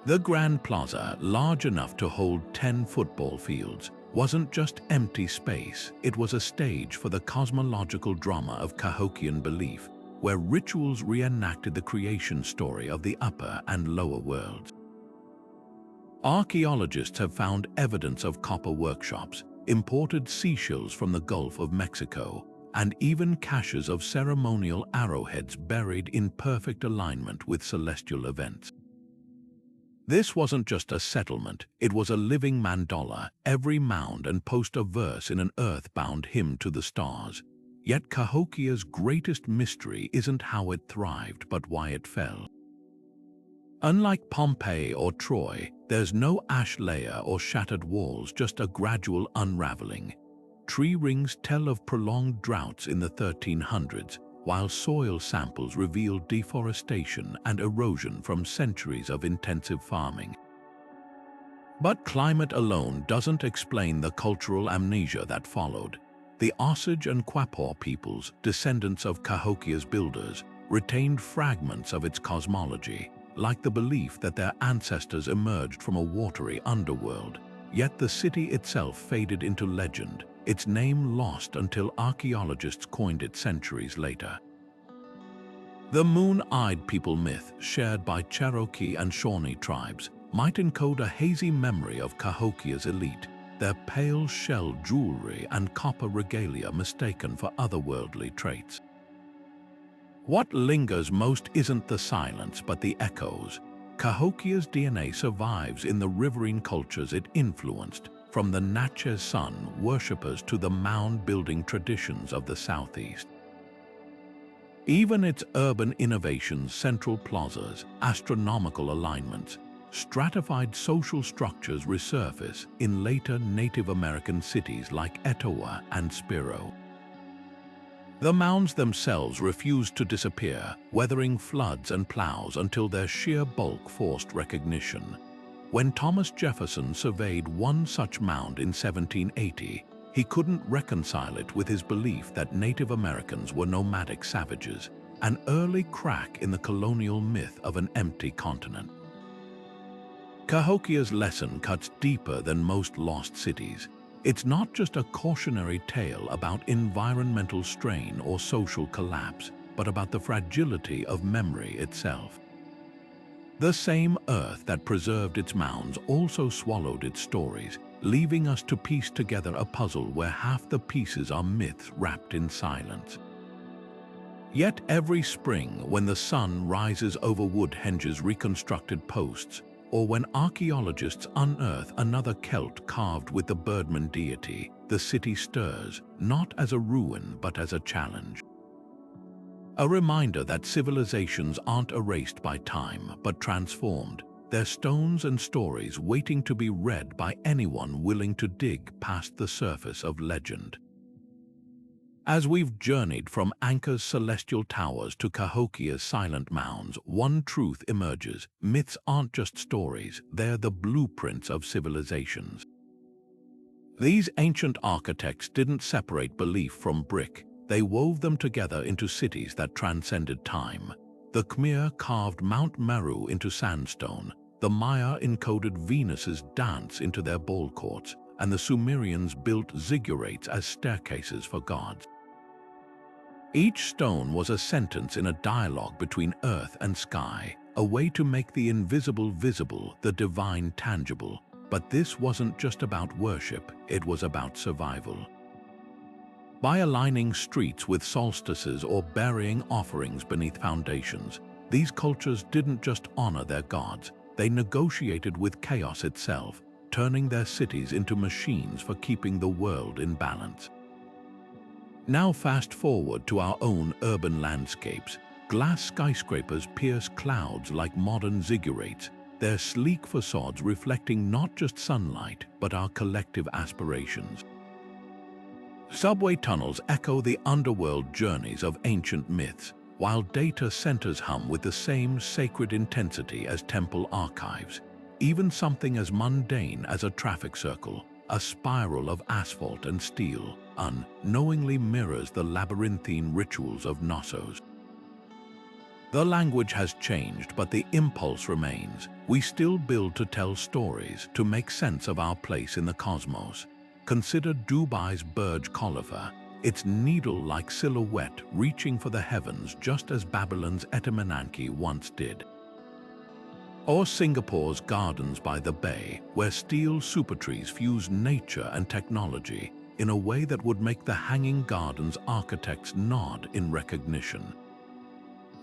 The Grand Plaza, large enough to hold 10 football fields, wasn't just empty space, it was a stage for the cosmological drama of Cahokian belief, where rituals reenacted the creation story of the upper and lower worlds. Archaeologists have found evidence of copper workshops, imported seashells from the Gulf of Mexico, and even caches of ceremonial arrowheads buried in perfect alignment with celestial events. This wasn't just a settlement, it was a living mandala, every mound and post a verse in an earth-bound hymn to the stars. Yet Cahokia's greatest mystery isn't how it thrived, but why it fell. Unlike Pompeii or Troy, there's no ash layer or shattered walls, just a gradual unraveling. Tree rings tell of prolonged droughts in the 1300s, while soil samples reveal deforestation and erosion from centuries of intensive farming. But climate alone doesn't explain the cultural amnesia that followed. The Osage and Quapaw peoples, descendants of Cahokia's builders, retained fragments of its cosmology, like the belief that their ancestors emerged from a watery underworld. Yet the city itself faded into legend, its name lost until archaeologists coined it centuries later. The moon-eyed people myth, shared by Cherokee and Shawnee tribes, might encode a hazy memory of Cahokia's elite, their pale shell jewelry and copper regalia mistaken for otherworldly traits. What lingers most isn't the silence, but the echoes. Cahokia's DNA survives in the riverine cultures it influenced, from the Natchez sun worshippers to the mound-building traditions of the southeast. Even its urban innovations, central plazas, astronomical alignments, stratified social structures resurface in later Native American cities like Etowah and Spiro. The mounds themselves refused to disappear, weathering floods and plows until their sheer bulk forced recognition. When Thomas Jefferson surveyed one such mound in 1780, he couldn't reconcile it with his belief that Native Americans were nomadic savages, an early crack in the colonial myth of an empty continent. Cahokia's lesson cuts deeper than most lost cities. It's not just a cautionary tale about environmental strain or social collapse, but about the fragility of memory itself. The same earth that preserved its mounds also swallowed its stories, leaving us to piece together a puzzle where half the pieces are myths wrapped in silence. Yet every spring, when the sun rises over Woodhenge's reconstructed posts, or when archaeologists unearth another Celt carved with the Birdman deity, the city stirs, not as a ruin but as a challenge. A reminder that civilizations aren't erased by time but transformed, their stones and stories waiting to be read by anyone willing to dig past the surface of legend. As we've journeyed from Angkor's celestial towers to Cahokia's silent mounds, one truth emerges: myths aren't just stories, they're the blueprints of civilizations. These ancient architects didn't separate belief from brick, they wove them together into cities that transcended time. The Khmer carved Mount Meru into sandstone, the Maya encoded Venus's dance into their ball courts, and the Sumerians built ziggurats as staircases for gods. Each stone was a sentence in a dialogue between earth and sky, a way to make the invisible visible, the divine tangible. But this wasn't just about worship, it was about survival. By aligning streets with solstices or burying offerings beneath foundations, these cultures didn't just honor their gods, they negotiated with chaos itself, turning their cities into machines for keeping the world in balance. Now fast forward to our own urban landscapes. Glass skyscrapers pierce clouds like modern ziggurats, their sleek facades reflecting not just sunlight, but our collective aspirations. Subway tunnels echo the underworld journeys of ancient myths, while data centers hum with the same sacred intensity as temple archives. Even something as mundane as a traffic circle, a spiral of asphalt and steel, unknowingly mirrors the labyrinthine rituals of Knossos. The language has changed, but the impulse remains. We still build to tell stories, to make sense of our place in the cosmos. Consider Dubai's Burj Khalifa, its needle-like silhouette reaching for the heavens just as Babylon's Etemenanki once did. Or Singapore's Gardens by the Bay, where steel supertrees fuse nature and technology in a way that would make the Hanging Gardens architects nod in recognition.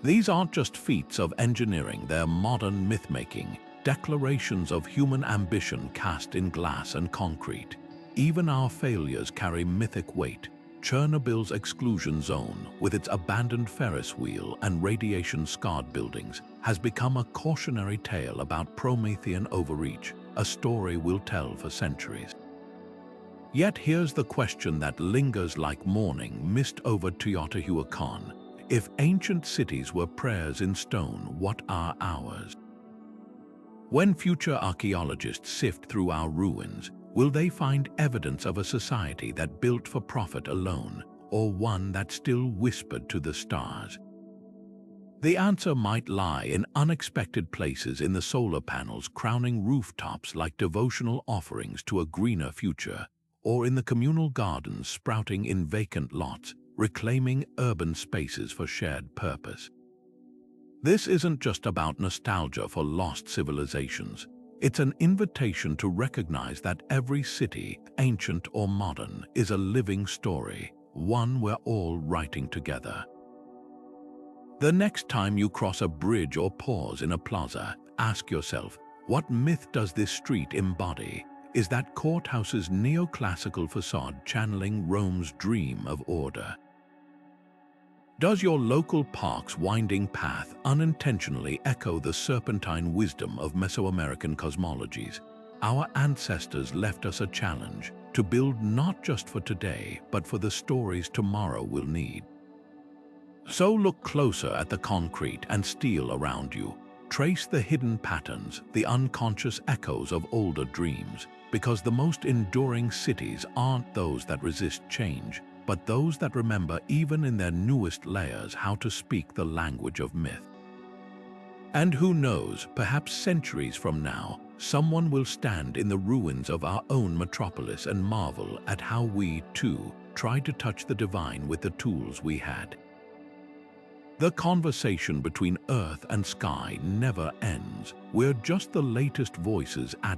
These aren't just feats of engineering, they're modern myth-making, declarations of human ambition cast in glass and concrete. Even our failures carry mythic weight. Chernobyl's exclusion zone, with its abandoned Ferris wheel and radiation-scarred buildings, has become a cautionary tale about Promethean overreach, a story we'll tell for centuries. Yet here's the question that lingers like morning mist over Teotihuacan. If ancient cities were prayers in stone, what are ours? When future archaeologists sift through our ruins, will they find evidence of a society that built for profit alone, or one that still whispered to the stars? The answer might lie in unexpected places, in the solar panels crowning rooftops like devotional offerings to a greener future, or in the communal gardens sprouting in vacant lots, reclaiming urban spaces for shared purpose. This isn't just about nostalgia for lost civilizations. It's an invitation to recognize that every city, ancient or modern, is a living story, one we're all writing together. The next time you cross a bridge or pause in a plaza, ask yourself, what myth does this street embody? Is that courthouse's neoclassical facade channeling Rome's dream of order? Does your local park's winding path unintentionally echo the serpentine wisdom of Mesoamerican cosmologies? Our ancestors left us a challenge to build not just for today, but for the stories tomorrow will need. So look closer at the concrete and steel around you. Trace the hidden patterns, the unconscious echoes of older dreams, because the most enduring cities aren't those that resist change, but those that remember, even in their newest layers, how to speak the language of myth. And who knows, perhaps centuries from now, someone will stand in the ruins of our own metropolis and marvel at how we, too, tried to touch the divine with the tools we had. The conversation between earth and sky never ends. We're just the latest voices added.